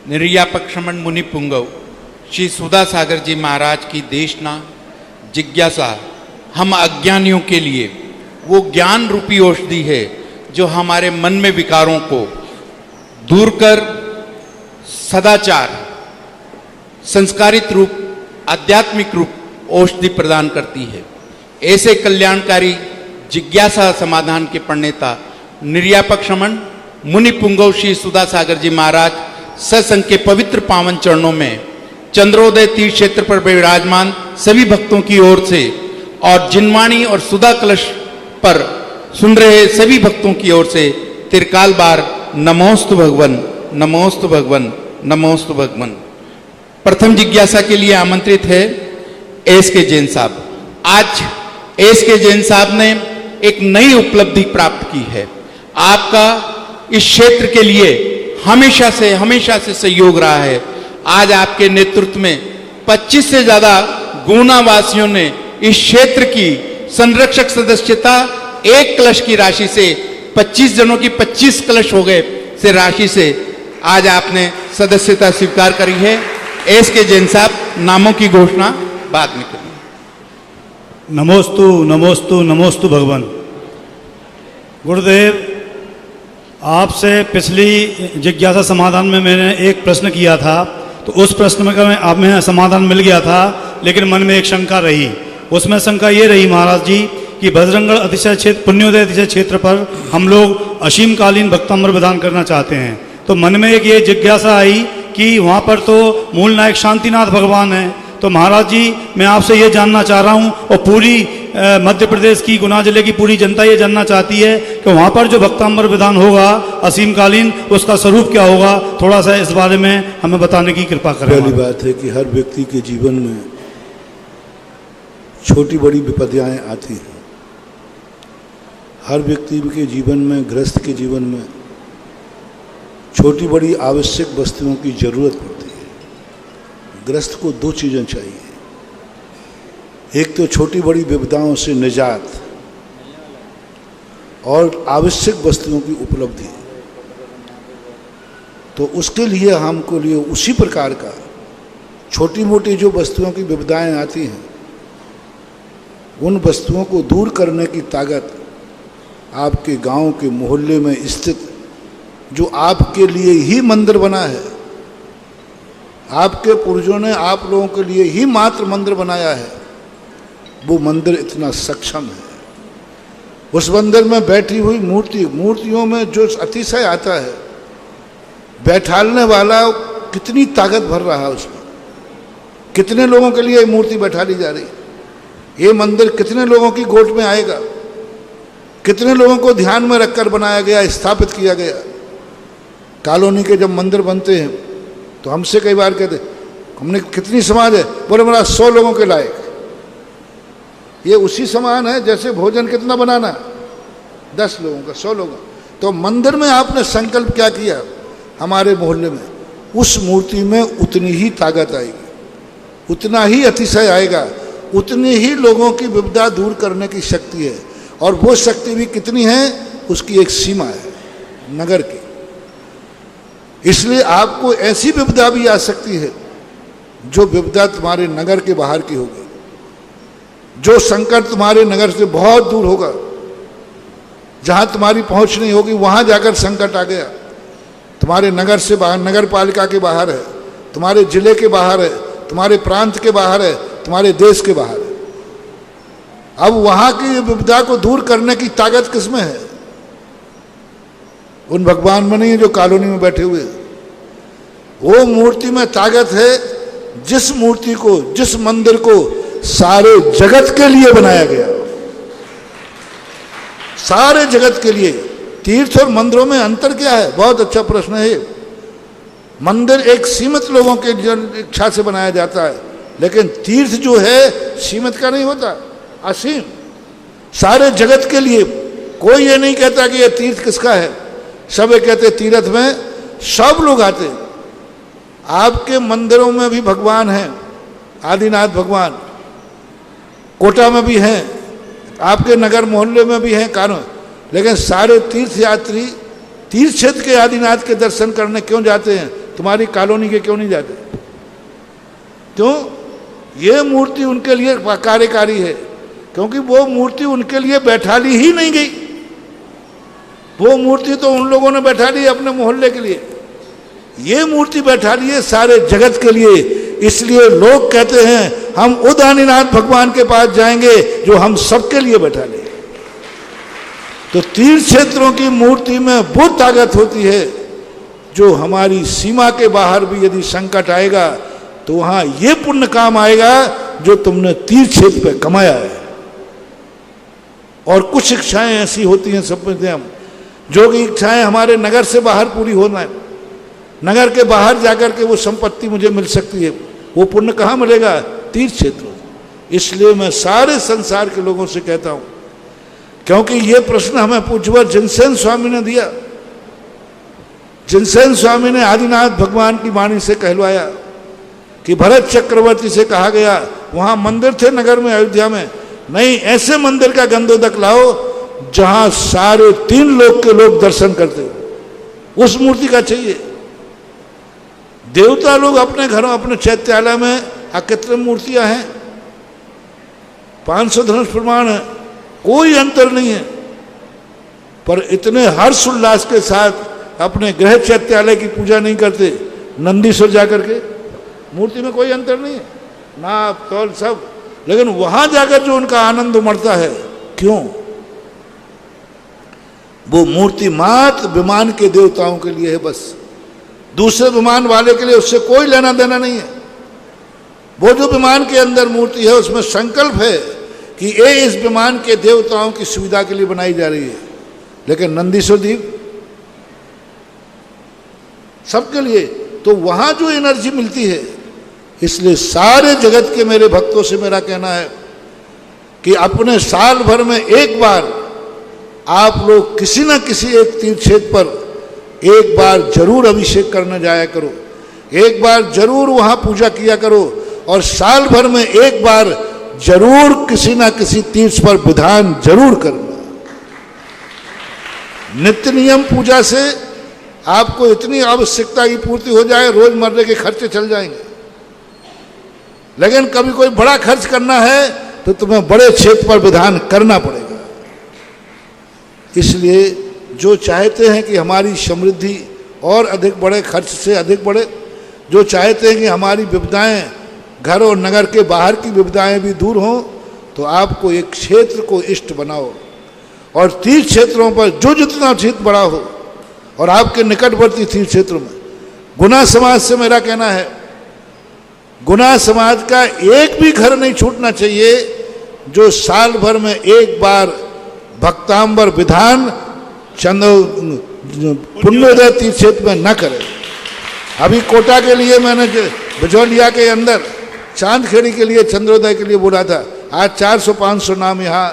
निर्यापक श्रमण मुनि पुंगव श्री सुधा सागर जी महाराज की देशना जिज्ञासा हम अज्ञानियों के लिए वो ज्ञान रूपी औषधि है जो हमारे मन में विकारों को दूर कर सदाचार, संस्कारित रूप, आध्यात्मिक रूप औषधि प्रदान करती है। ऐसे कल्याणकारी जिज्ञासा समाधान के प्रणेता निर्यापक श्रमण मुनि पुंगव श्री सुधा सागर जी महाराज सत्संग के पवित्र पावन चरणों में चंद्रोदय तीर्थ क्षेत्र पर विराजमान सभी भक्तों की ओर से और जिनवाणी और सुधा कलश पर सुन रहे सभी भक्तों की ओर से त्रिकाल बार नमोस्तु भगवन, नमोस्तु भगवन, नमोस्तु भगवन। प्रथम जिज्ञासा के लिए आमंत्रित है एस के जैन साहब। आज एस के जैन साहब ने एक नई उपलब्धि प्राप्त की है। आपका इस क्षेत्र के लिए हमेशा से सहयोग रहा है। आज आपके नेतृत्व में 25 से ज्यादा गुना वासियों ने इस क्षेत्र की संरक्षक सदस्यता 1 कलश की राशि से 25 जनों की 25 कलश हो गए से राशि से आज आपने सदस्यता स्वीकार करी है। एस के जैन साहब, नामों की घोषणा बाद में करेंगे। नमोस्तु नमोस्तु नमोस्तु भगवान। गुरुदेव, आपसे पिछली जिज्ञासा समाधान में मैंने एक प्रश्न किया था, तो उस प्रश्न में आप में समाधान मिल गया था, लेकिन मन में एक शंका रही। उसमें शंका ये रही महाराज जी कि बजरंगगढ़ अतिशय क्षेत्र, पुण्योदय अतिशय क्षेत्र पर हम लोग असीमकालीन भक्तामृत प्रदान करना चाहते हैं। तो मन में एक ये जिज्ञासा आई कि वहाँ पर तो मूल नायक शांतिनाथ भगवान हैं। तो महाराज जी, मैं आपसे ये जानना चाह रहा हूँ, और पूरी मध्य प्रदेश की गुना जिले की पूरी जनता ये जानना चाहती है कि वहाँ पर जो भक्तामृत विधान होगा असीमकालीन, उसका स्वरूप क्या होगा। थोड़ा सा इस बारे में हमें बताने की कृपा करें। पहली बात है कि हर व्यक्ति के जीवन में छोटी बड़ी विपत्तियाँ आती हैं। हर व्यक्ति के जीवन में, गृहस्थ के जीवन में छोटी बड़ी आवश्यक वस्तुओं की जरूरत पड़ती है। गृहस्थ को 2 चीज़ें चाहिए, एक तो छोटी बड़ी विपदाओं से निजात और आवश्यक वस्तुओं की उपलब्धि। तो उसके लिए हमको लिए उसी प्रकार का छोटी मोटी जो वस्तुओं की विपदाएं आती हैं, उन वस्तुओं को दूर करने की ताकत आपके गांव के मोहल्ले में स्थित जो आपके लिए ही मंदिर बना है, आपके पूर्वजों ने आप लोगों के लिए ही मात्र मंदिर बनाया है, वो मंदिर इतना सक्षम है। उस मंदिर में बैठी हुई मूर्तियों में जो अतिशय आता है, बैठालने वाला कितनी ताकत भर रहा है उसमें। कितने लोगों के लिए ये मूर्ति बैठा ली जा रही, ये मंदिर कितने लोगों की गोट में आएगा, कितने लोगों को ध्यान में रखकर बनाया गया, स्थापित किया गया। कॉलोनी के जब मंदिर बनते हैं तो हमसे कई बार कहते हमने कितनी समाज है, बोले मेरा 100 लोगों के लायक। ये उसी समान है जैसे भोजन कितना बनाना, 10 लोगों का, 100 लोगों। तो मंदिर में आपने संकल्प क्या किया, हमारे मोहल्ले में उस मूर्ति में उतनी ही ताकत आएगी, उतना ही अतिशय आएगा, उतनी ही लोगों की विपदा दूर करने की शक्ति है। और वो शक्ति भी कितनी है, उसकी एक सीमा है नगर की। इसलिए आपको ऐसी विपदा भी आ सकती है जो विपदा तुम्हारे नगर के बाहर की होगी, जो संकट तुम्हारे नगर से बहुत दूर होगा, जहां तुम्हारी पहुंच नहीं होगी वहां जाकर संकट आ गया। तुम्हारे नगर से बाहर, नगर पालिका के बाहर है, तुम्हारे जिले के बाहर है, तुम्हारे प्रांत के बाहर है, तुम्हारे देश के बाहर है। अब वहां की विपदा को दूर करने की ताकत किसमें है? उन भगवान में नहीं है जो कॉलोनी में बैठे हुए। वो मूर्ति में ताकत है, जिस मूर्ति को, जिस मंदिर को सारे जगत के लिए बनाया गया, सारे जगत के लिए। तीर्थ और मंदिरों में अंतर क्या है? बहुत अच्छा प्रश्न है। मंदिर एक सीमित लोगों के इच्छा से बनाया जाता है, लेकिन तीर्थ जो है सीमित का नहीं होता, असीम, सारे जगत के लिए। कोई ये नहीं कहता कि ये तीर्थ किसका है, सब ये कहते तीर्थ में सब लोग आते। आपके मंदिरों में भी भगवान हैं, आदिनाथ भगवान कोटा में भी हैं, आपके नगर मोहल्ले में भी हैं कानून, लेकिन सारे तीर्थ यात्री तीर्थ क्षेत्र के आदिनाथ के दर्शन करने क्यों जाते हैं, तुम्हारी कॉलोनी के क्यों नहीं जाते? क्यों? ये मूर्ति उनके लिए कार्यकारी है, क्योंकि वो मूर्ति उनके लिए बैठा ली ही नहीं गई। वो मूर्ति तो उन लोगों ने बैठा ली अपने मोहल्ले के लिए, ये मूर्ति बैठा ली है सारे जगत के लिए। इसलिए लोग कहते हैं हम उस आदिनाथ भगवान के पास जाएंगे जो हम सबके लिए बैठा ले। तो तीर्थ क्षेत्रों की मूर्ति में वो ताकत होती है जो हमारी सीमा के बाहर भी यदि संकट आएगा तो वहां ये पुण्य काम आएगा जो तुमने तीर्थ क्षेत्र पे कमाया है। और कुछ इच्छाएं ऐसी होती हैं, समझते हम, जो कि इच्छाएं हमारे नगर से बाहर पूरी होना है, नगर के बाहर जाकर के वो संपत्ति मुझे मिल सकती है, वो पुण्य कहाँ मिलेगा? तीर्थ क्षेत्रों। इसलिए मैं सारे संसार के लोगों से कहता हूं, क्योंकि ये प्रश्न हमें पूज्यवर जिनसेन स्वामी ने दिया। जिनसेन स्वामी ने आदिनाथ भगवान की वाणी से कहलवाया कि भरत चक्रवर्ती से कहा गया, वहां मंदिर थे नगर में, अयोध्या में, नहीं ऐसे मंदिर का गंधोदक लाओ जहां सारे 3 लोक के लोग दर्शन करते हो, उस मूर्ति का चाहिए। देवता लोग अपने घरों, अपने चैत्यालय में कितनी मूर्तियां हैं, 500 धनुष प्रमाण है, कोई अंतर नहीं है, पर इतने हर्ष उल्लास के साथ अपने गृह चैत्यालय की पूजा नहीं करते नंदीश्वर जाकर के। मूर्ति में कोई अंतर नहीं है, नाप तौल सब, लेकिन वहां जाकर जो उनका आनंद उमड़ता है, क्यों? वो मूर्ति मात्र विमान के देवताओं के लिए है, बस दूसरे विमान वाले के लिए उससे कोई लेना देना नहीं है। वो जो विमान के अंदर मूर्ति है उसमें संकल्प है कि ये इस विमान के देवताओं की सुविधा के लिए बनाई जा रही है, लेकिन नंदीश्वर दीप सबके लिए। तो वहां जो एनर्जी मिलती है, इसलिए सारे जगत के मेरे भक्तों से मेरा कहना है कि अपने साल भर में एक बार आप लोग किसी न किसी एक तीर्थ क्षेत्र पर एक बार जरूर अभिषेक करने जाया करो, एक बार जरूर वहां पूजा किया करो, और साल भर में एक बार जरूर किसी ना किसी तीर्थ पर विधान जरूर करना। नित्य नियम पूजा से आपको इतनी आवश्यकता की पूर्ति हो जाए, रोजमर्रे के खर्चे चल जाएंगे। लेकिन कभी कोई बड़ा खर्च करना है तो तुम्हें बड़े क्षेत्र पर विधान करना पड़ेगा। इसलिए जो चाहते हैं कि हमारी समृद्धि और अधिक बढ़े, खर्च से अधिक बढ़े, जो चाहते हैं कि हमारी विपदाएं घर और नगर के बाहर की विपदाएं भी दूर हों, तो आपको एक क्षेत्र को इष्ट बनाओ और तीर्थ क्षेत्रों पर जो जितना चित्त बड़ा हो और आपके निकटवर्ती तीर्थ क्षेत्रों में गुना समाज से मेरा कहना है, गुना समाज का एक भी घर नहीं छूटना चाहिए जो साल भर में एक बार भक्तांबर विधान पुण्योदय तीर्थ क्षेत्र में न करे। अभी कोटा के लिए मैंने बिजौलिया के अंदर चांदखेड़ी के लिए चंद्रोदय के लिए बोला था, आज 400-500 नाम यहाँ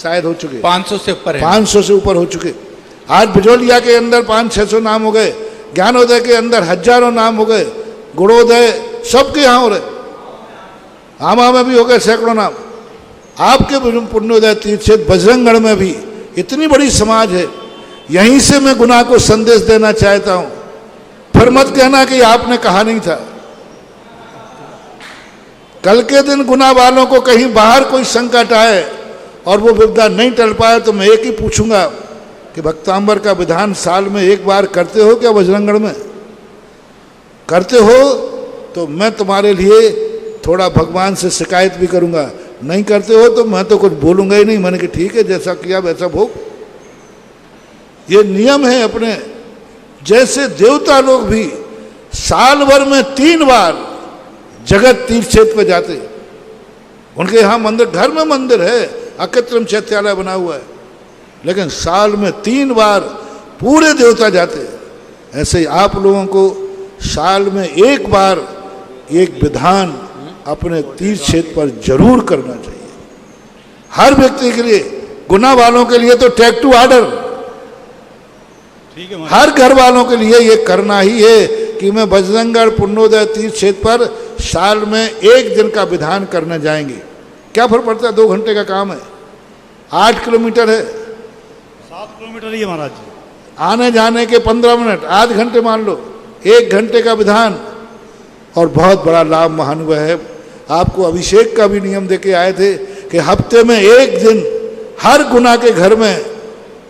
शायद हो चुके, 500 से ऊपर है, 500 से ऊपर हो चुके। आज बिजौलिया के अंदर 500-600 नाम हो गए, ज्ञानोदय के अंदर हजारों नाम हो गए, गुणोदय सबके यहाँ हो रहे, आमा में भी हो गए सैकड़ों नाम। आपके पुण्योदय तीर्थ क्षेत्र बजरंगगढ़ में भी इतनी बड़ी समाज है, यहीं से मैं गुना को संदेश देना चाहता हूं। फिर मत कहना कि आपने कहा नहीं था। कल के दिन गुना वालों को कहीं बाहर कोई संकट आए और वो विपदा नहीं टल पाए तो मैं एक ही पूछूंगा कि भक्तांबर का विधान साल में एक बार करते हो क्या? बजरंगगढ़ में करते हो तो मैं तुम्हारे लिए थोड़ा भगवान से शिकायत भी करूंगा, नहीं करते हो तो मैं तो कुछ बोलूंगा ही नहीं। मैंने कि ठीक है, जैसा किया वैसा भोग। ये नियम है अपने। जैसे देवता लोग भी साल भर में 3 बार जगत तीर्थ क्षेत्र पे जाते, उनके यहाँ मंदिर, घर में मंदिर है, अकृत्रिम चैत्यालय बना हुआ है, लेकिन साल में 3 बार पूरे देवता जाते। ऐसे ही आप लोगों को साल में एक बार एक विधान अपने तीर्थ क्षेत्र पर जरूर करना चाहिए। हर व्यक्ति के लिए, गुना वालों के लिए तो टेक टू ऑर्डर, हर घर वालों के लिए ये करना ही है कि मैं बजरंगगढ़ पुण्योदय तीर्थ क्षेत्र पर साल में एक दिन का विधान करने जाएंगे। क्या फर्क पड़ता है? 2 घंटे का काम है, 8 किलोमीटर है, 7 किलोमीटर ही है महाराज जी। आने जाने के 15 मिनट, आध घंटे मान लो, 1 घंटे का विधान। और बहुत बड़ा लाभ महानुभाव है। आपको अभिषेक का भी नियम देके आए थे कि हफ्ते में एक दिन हर गुना के घर में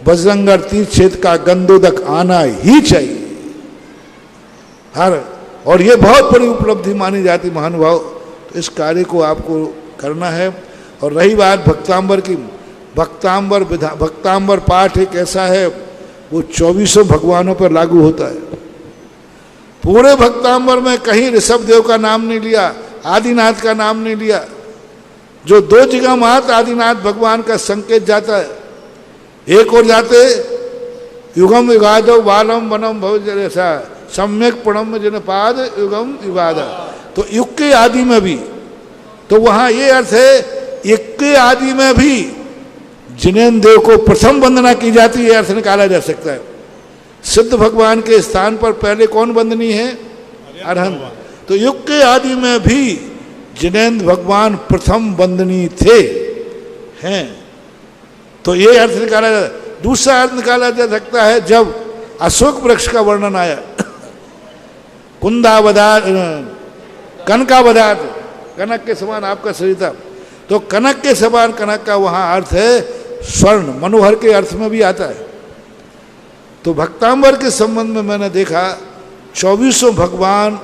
बजरंगगढ़ तीर्थ क्षेत्र का गंधोदक आना ही चाहिए हर। और ये बहुत बड़ी उपलब्धि मानी जाती महानुभाव। तो इस कार्य को आपको करना है। और रही बात भक्तांबर की, भक्तांबर पाठ एक ऐसा है, वो 24 भगवानों पर लागू होता है। पूरे भक्तांबर में कहीं ऋषभ देव का नाम नहीं लिया, आदिनाथ का नाम नहीं लिया। जो 2 जगह मात आदिनाथ भगवान का संकेत जाता है, एक और जाते युगम युगादो बालम वनम भव जैसा सम्यक प्रणम जन पाद युगम युगाद। तो युग के आदि में भी, तो वहां ये अर्थ है युग के आदि में भी जिनेन्द्र देव को प्रथम वंदना की जाती है, अर्थ निकाला जा सकता है। सिद्ध भगवान के स्थान पर पहले कौन वंदनीय है? अरहंत। तो युग के आदि में भी जिनेन्द्र भगवान प्रथम वंदनीय थे, हैं। तो ये अर्थ निकाला जा। दूसरा अर्थ निकाला जा सकता है जब अशोक वृक्ष का वर्णन आया, कुंदावदात, कनकावदात, कनक के समान आपका शरीर था, तो कनक के समान कनक का वहां अर्थ है स्वर्ण, मनोहर के अर्थ में भी आता है। तो भक्तांबर के संबंध में मैंने देखा 24 भगवान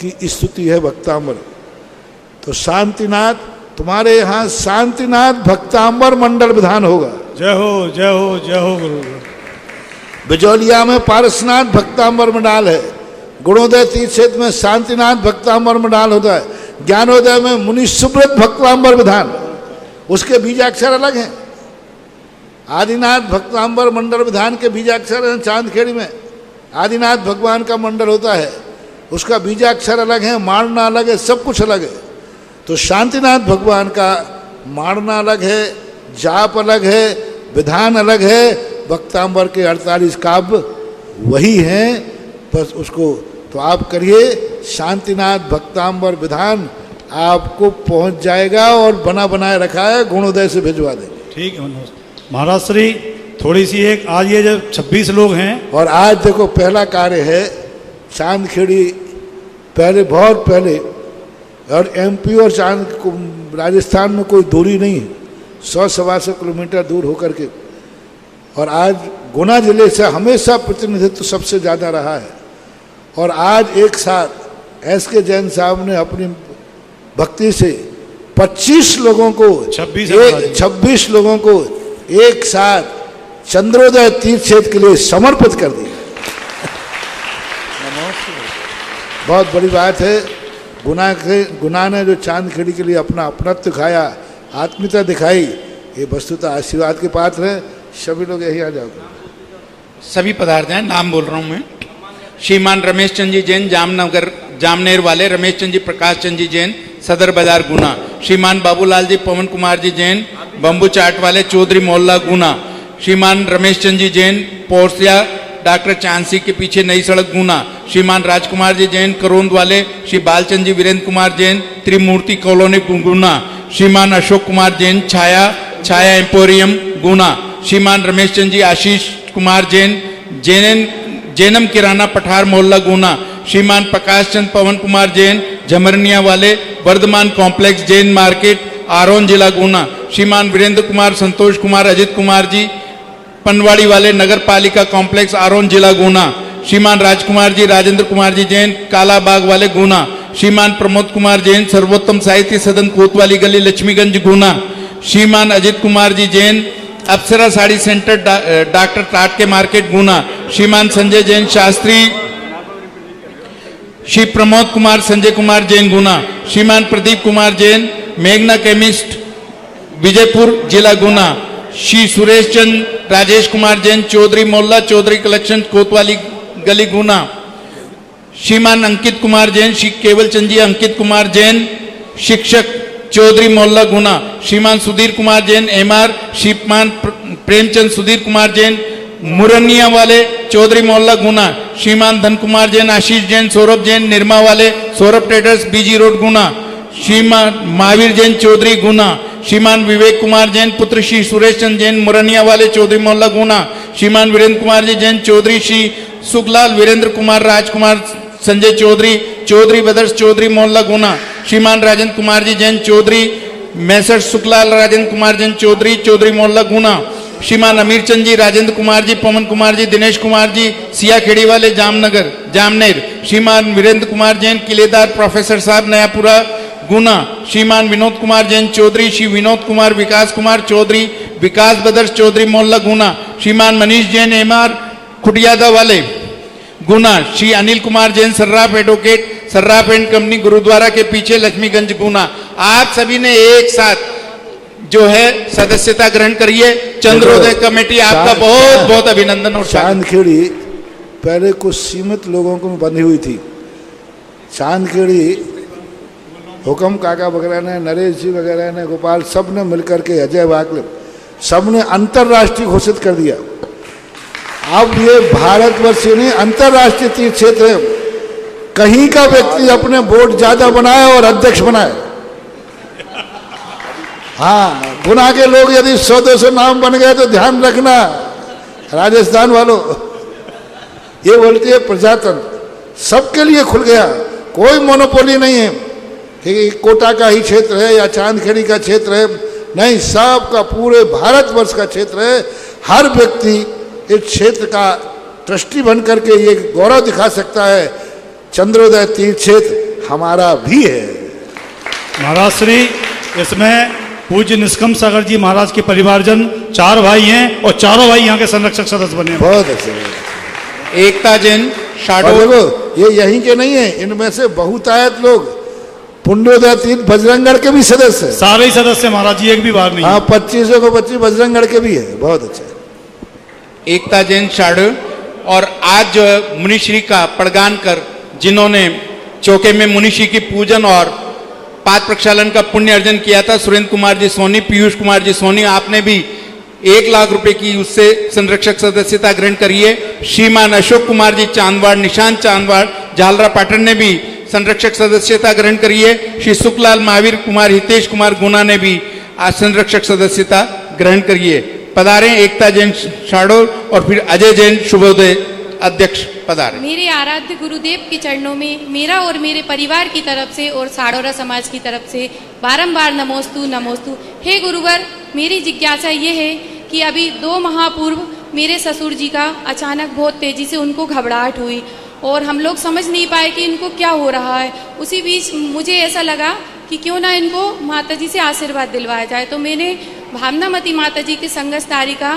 की स्तुति है भक्तांबर। तो शांतिनाथ, तुम्हारे यहाँ शांतिनाथ भक्तांबर मंडल विधान होगा। जय हो जय हो जय हो गुरु। बिजौलिया में पारसनाथ भक्तांबर मंडाल है, गुणोदय तीर्थ क्षेत्र में शांतिनाथ भक्तांबर मंडाल होता है, ज्ञानोदय में मुनि सुब्रत भक्तांबर विधान, उसके बीजाक्षर अलग हैं। आदिनाथ भक्तांबर मंडल विधान के बीजाक्षर हैं चांदखेड़ी में, आदिनाथ भगवान का मंडल होता है, उसका बीजाक्षर अलग है, मारना अलग है, सब कुछ अलग है। तो शांतिनाथ भगवान का मारना अलग है, जाप अलग है, विधान अलग है। भक्तांबर के 48 काव्य वही हैं, बस उसको तो आप करिए। शांतिनाथ भक्तांबर विधान आपको पहुंच जाएगा और बना बनाए रखा है, गुणोदय से भिजवा देंगे। ठीक है महाराज श्री। थोड़ी सी एक, आज ये जब 26 लोग हैं और आज देखो पहला कार्य है चांदखेड़ी, पहले बहुत पहले, और एमपी और राजस्थान में कोई दूरी नहीं है, 100-125 किलोमीटर दूर होकर के। और आज गुना जिले से हमेशा प्रतिनिधित्व सबसे ज़्यादा रहा है। और आज एक साथ एस के जैन साहब ने अपनी भक्ति से 25 लोगों को 26 लोगों को एक साथ चंद्रोदय तीर्थ क्षेत्र के लिए समर्पित कर दिया। बहुत बड़ी बात है। गुना ने जो चांदखेड़ी के लिए अपना अपनत्व दिखाया, आत्मीयता दिखाई, ये वस्तुतः आशीर्वाद के पात्र है। सभी लोग यही आ जाओगे। सभी पदार्थ हैं, नाम बोल रहा हूं मैं। श्रीमान रमेश चंद जी जैन, जामनगर जामनेर वाले, रमेश चंद जी प्रकाश चंद जी जैन, सदर बाजार गुना। श्रीमान बाबूलाल जी पवन कुमार जी जैन, बम्बू चाट वाले, चौधरी मोहल्ला गुना। श्रीमान रमेश चंद जी जैन, पोरसिया डॉक्टर चांसी के पीछे नई सड़क गुना। श्रीमान राजकुमार जी जैन, करोंद वाले। श्री बालचंद जी वीरेंद्र कुमार जैन, त्रिमूर्ति कॉलोनी गुना। श्रीमान अशोक कुमार जैन, छाया एम्पोरियम गुना। श्रीमान रमेश चंद जी आशीष कुमार जैन, जैनम किराना पठार मोहल्ला गुना। श्रीमान प्रकाश चंद पवन कुमार जैन, झमरनिया वाले, वर्धमान कॉम्प्लेक्स जैन मार्केट, आरोन जिला गुना। श्रीमान वीरेंद्र कुमार, संतोष कुमार, अजित कुमार जी, पनवाड़ी वाले, नगर पालिका कॉम्प्लेक्स आरोन जिला गुना। श्रीमान राजकुमार जी, राजेंद्र कुमार जी जैन, कालाबाग वाले गुना। श्रीमान प्रमोद कुमार जैन, सर्वोत्तम साहित्य सदन कोतवाली गली, लक्ष्मीगंज गुना। श्रीमान अजित कुमार जी जैन, अप्सरा साड़ी सेंटर, डॉक्टर टाट के मार्केट गुना। श्रीमान संजय जैन शास्त्री, श्री प्रमोद कुमार, संजय कुमार जैन गुना। श्रीमान प्रदीप कुमार जैन, मेघना केमिस्ट, विजयपुर जिला गुना। श्री सुरेश चंद, राजेश कुमार जैन, चौधरी मोहल्ला, चौधरी कलेक्शन, कोतवाली गली गुना। श्रीमान अंकित कुमार जैन, श्री केवल चंद जी अंकित कुमार जैन, शिक्षक, चौधरी मोहल्ला गुना। श्रीमान सुधीर कुमार जैन, एमआर। श्रीमान प्रेमचंद सुधीर कुमार जैन, मुरनिया वाले, चौधरी मोहल्ला गुना। श्रीमान धन कुमार जैन, आशीष जैन, सौरभ जैन, निर्मा वाले, सौरभ ट्रेडर्स, बीजी रोड गुना। श्रीमान महावीर जैन, चौधरी गुना। श्रीमान विवेक कुमार जैन, पुत्र श्री सुरेश चंद जैन, मुरनिया वाले, चौधरी मोहल्ला गुना। श्रीमान वीरेंद्र कुमार जी जैन, चौधरी श्री सुखलाल, वीरेंद्र कुमार, राजकुमार, संजय चौधरी, चौधरी ब्रदर्स, चौधरी मोहल्ला गुना। श्रीमान राजेंद्र कुमार जी जैन, चौधरी, मैसर सुखलाल, राजेंद्र कुमार जैन, चौधरी, चौधरी मोहल्ला गुना। श्रीमान अमीर चंद जी, राजेंद्र कुमार जी, पवन कुमार जी, दिनेश कुमार जी, सियाखेड़ी वाले, जामनगर जामनेर। श्रीमान वीरेंद्र कुमार जैन, किलेदार, प्रोफेसर साहब, नयापुरा गुना। श्रीमान विनोद कुमार जैन, चौधरी, श्री विनोद कुमार, विकास कुमार, चौधरी, विकास ब्रदर्स, चौधरी मोहल्ला गुना। श्रीमान मनीष जैन, एमआर, खुटियादा वाले Guna. Shri Anil Kumar Jain, Sarraf advocate, Sarraf and company, गुरुद्वारा के पीछे, लक्ष्मीगंज गुना। आप सभी ने एक साथ जो है सदस्यता ग्रहण करिए। चंद्रोदय कमेटी आपका बहुत बहुत अभिनंदन। और चांदखेड़ी पहले कुछ सीमित लोगों को बंधी हुई थी। चांदखेड़ी हुक्म काका वगैरह ने, नरेश जी वगैरह ने, गोपाल, सब ने मिलकर के, अजय वाकले, सब ने अंतर्राष्ट्रीय घोषित कर दिया। अब ये भारतवर्ष नहीं, अंतर्राष्ट्रीय तीर्थ क्षेत्र है। कहीं का व्यक्ति अपने वोट ज्यादा बनाए और अध्यक्ष बनाए। हाँ, गुना के लोग यदि 100-200 नाम बन गए तो ध्यान रखना, राजस्थान वालों, ये बोलती है प्रजातंत्र सबके लिए खुल गया, कोई मोनोपोली नहीं है कि कोटा का ही क्षेत्र है या चांदखेड़ी का क्षेत्र है, नहीं, सबका पूरे भारतवर्ष का क्षेत्र है। हर व्यक्ति इस क्षेत्र का ट्रस्टी बन करके ये गौरव दिखा सकता है, चंद्रोदय तीर्थ क्षेत्र हमारा भी है। महाराज श्री, इसमें पूज्य निष्कम सागर जी महाराज के परिवारजन 4 भाई हैं और चारों भाई यहाँ के संरक्षक सदस्य बने हैं। बहुत अच्छे। एकता जैन, शाडो, देखो ये यहीं के नहीं है, इनमें से बहुतायत लोग पुण्योदय तीर्थ बजरंगगढ़ के भी सदस्य है। सारे ही सदस्य महाराज जी, एक भी बार नहीं। हाँ, 25 को 25 बजरंगगढ़ के भी है। बहुत अच्छा। एकता जैन, शाडो। और आज जो है मुनिश्री का पड़गान कर, जिन्होंने चौके में मुनिश्री की पूजन और पाद प्रक्षालन का पुण्य अर्जन किया था, सुरेंद्र कुमार जी सोनी, पीयूष कुमार जी सोनी, आपने भी 1 लाख रुपए की उससे संरक्षक सदस्यता ग्रहण करी है। श्रीमान अशोक कुमार जी चांदवाड़, निशांत चांदवाड़, झालरा पाटन ने भी संरक्षक सदस्यता ग्रहण करी है। श्री सुखलाल, महावीर कुमार, हितेश कुमार गुना ने भी आज संरक्षक सदस्यता ग्रहण करी है। पधारे एकता जैन शाडो और फिर अजय जैन शुभोदय अध्यक्ष पधारे। मेरे आराध्य गुरुदेव के चरणों में मेरा और मेरे परिवार की तरफ से और साड़ोरा समाज की तरफ से बारंबार नमोस्तु नमोस्तु। हे गुरुवर, मेरी जिज्ञासा ये है कि अभी 2 माह पूर्व मेरे ससुर जी का अचानक बहुत तेजी से उनको घबराहट हुई और हम लोग समझ नहीं पाए कि इनको क्या हो रहा है। उसी बीच मुझे ऐसा लगा कि क्यों ना इनको माताजी से आशीर्वाद दिलवाया जाए। तो मैंने भावनामती माताजी के संगस्तारी का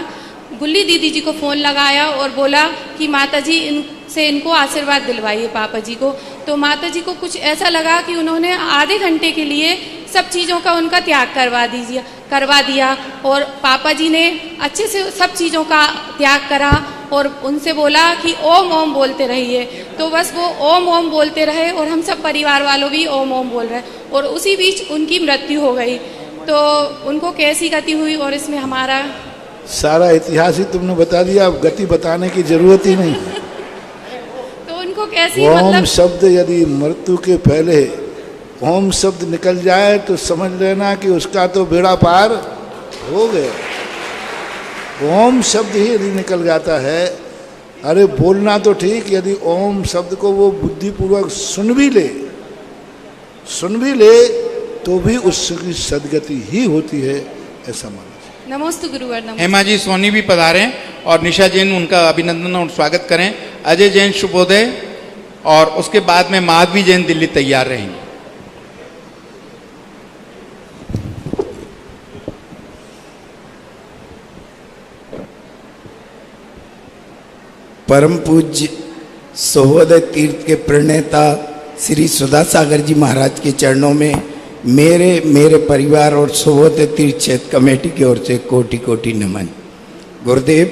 गुल्ली दीदी जी को फ़ोन लगाया और बोला कि माताजी इनसे इनको आशीर्वाद दिलवाइए पापा जी को। तो माताजी को कुछ ऐसा लगा कि उन्होंने आधे घंटे के लिए सब चीज़ों का उनका त्याग करवा दिया और पापा जी ने अच्छे से सब चीज़ों का त्याग करा और उनसे बोला कि ओम ओम बोलते रहिए। तो बस वो ओम ओम बोलते रहे और हम सब परिवार वालों भी ओम ओम बोल रहे और उसी बीच उनकी मृत्यु हो गई। तो उनको कैसी गति हुई और इसमें हमारा सारा इतिहास ही तुमने बता दिया, अब गति बताने की जरूरत ही नहीं। तो उनको कैसी ओम मतलब शब्द यदि मृत्यु के पहले ओम शब्द निकल जाए तो समझ लेना कि उसका तो बेड़ा पार हो गया। ओम शब्द ही यदि निकल जाता है, अरे बोलना तो ठीक, यदि ओम शब्द को वो बुद्धिपूर्वक सुन भी ले तो भी उसकी सदगति ही होती है, ऐसा माना। नमोस्तु गुरुवर नमोस्तु। हेमा जी सोनी भी पधारें और निशा जैन उनका अभिनंदन और स्वागत करें। अजय जैन शुभोदय और उसके बाद में माधवी जैन दिल्ली तैयार रहेंगे। परम पूज्य सहोदय तीर्थ के प्रणेता श्री सुधा सागर जी महाराज के चरणों में मेरे परिवार और सहोदय तीर्थ क्षेत्र कमेटी की ओर से कोटि कोटि नमन। गुरुदेव,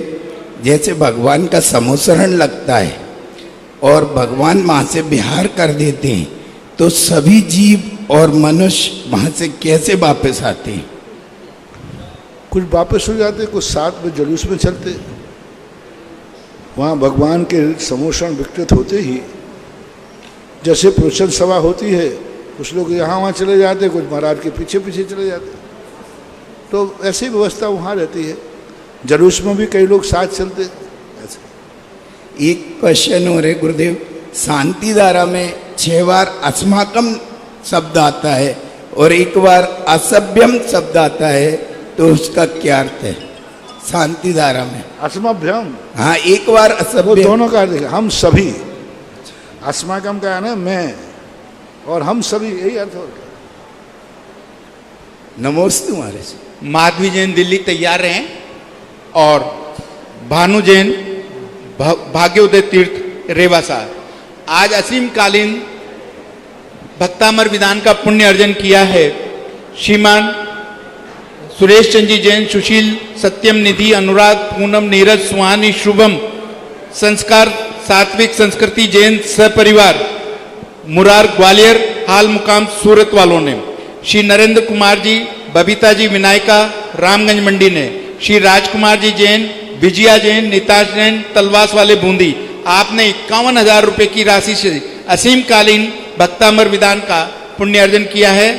जैसे भगवान का समोसरण लगता है और भगवान वहाँ से बिहार कर देते हैं तो सभी जीव और मनुष्य वहाँ से कैसे वापस आते हैं? कुछ वापस हो जाते, कुछ साथ में जुलूस में चलते। वहाँ भगवान के समोषण विकृत होते ही जैसे प्रवचन सभा होती है, कुछ लोग यहाँ वहाँ चले जाते, कुछ महाराज के पीछे पीछे चले जाते। तो ऐसी व्यवस्था वहाँ रहती है। जुलूस में भी कई लोग साथ चलते ऐसे। एक क्वेश्चन हो रहे गुरुदेव, शांति धारा में 6 बार अस्माकम शब्द आता है और एक बार असभ्यम शब्द आता है, तो उसका क्या अर्थ है शांति धारा में? अस्मभ्यम, हाँ, एक बार वो असभ्य। दोनों का देखा, हम सभी। अस्माकम का है ना मैं, और हम सभी, यही अर्थ हो। नमोस्तु महाराज। माधवी जैन दिल्ली तैयार रहें और भानु जैन भाग्योदय तीर्थ रेवासा। आज असीम कालीन भक्तामर विधान का पुण्य अर्जन किया है श्रीमान सुरेश चंद जी जैन, सुशील, सत्यम, निधि, अनुराग, पूनम, नीरज, सुहानी, शुभम, संस्कार, सात्विक, संस्कृति जैन सपरिवार, मुरार ग्वालियर, हाल मुकाम सूरत वालों ने। श्री नरेंद्र कुमार जी, बबीता जी, विनायका, रामगंज मंडी ने। श्री राजकुमार जी जैन, विजया जैन, निताश जैन, तलवास वाले बूंदी। आपने 51,000 रुपये की राशि से असीम कालीन भक्तामर विधान का पुण्य अर्जन किया है।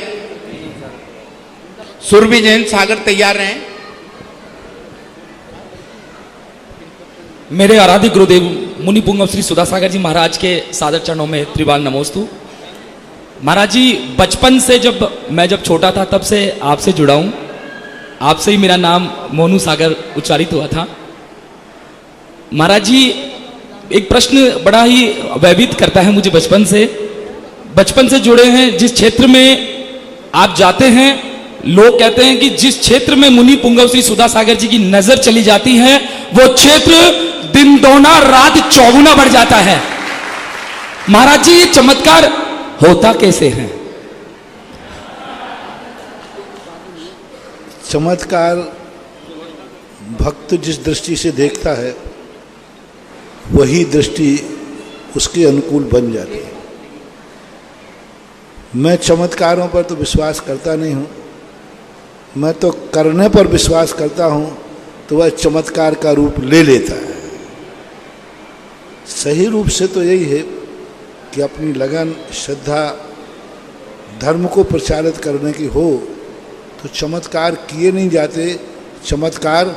सुरभि जैन सागर तैयार हैं। मेरे आराध्य गुरुदेव मुनि पुंगव श्री सुधा सागर जी महाराज के सादर चरणों में त्रिवाल नमोस्तु। महाराज जी, बचपन से मैं जब छोटा था तब से आपसे जुड़ा हूँ। आपसे ही मेरा नाम मोनू सागर उच्चारित हुआ था। महाराज जी, एक प्रश्न बड़ा ही भयभीत करता है मुझे बचपन से जुड़े हैं। जिस क्षेत्र में आप जाते हैं, लोग कहते हैं कि जिस क्षेत्र में मुनि पुंगव श्री सुधा सागर जी की नजर चली जाती है, वो क्षेत्र दिन दोना रात चौगुना बढ़ जाता है। महाराज जी, ये चमत्कार होता कैसे है? चमत्कार भक्त जिस दृष्टि से देखता है वही दृष्टि उसके अनुकूल बन जाती है। मैं चमत्कारों पर तो विश्वास करता नहीं हूँ, मैं तो करने पर विश्वास करता हूँ, तो वह चमत्कार का रूप ले लेता है। सही रूप से तो यही है कि अपनी लगन, श्रद्धा, धर्म को प्रचारित करने की हो तो चमत्कार किए नहीं जाते, चमत्कार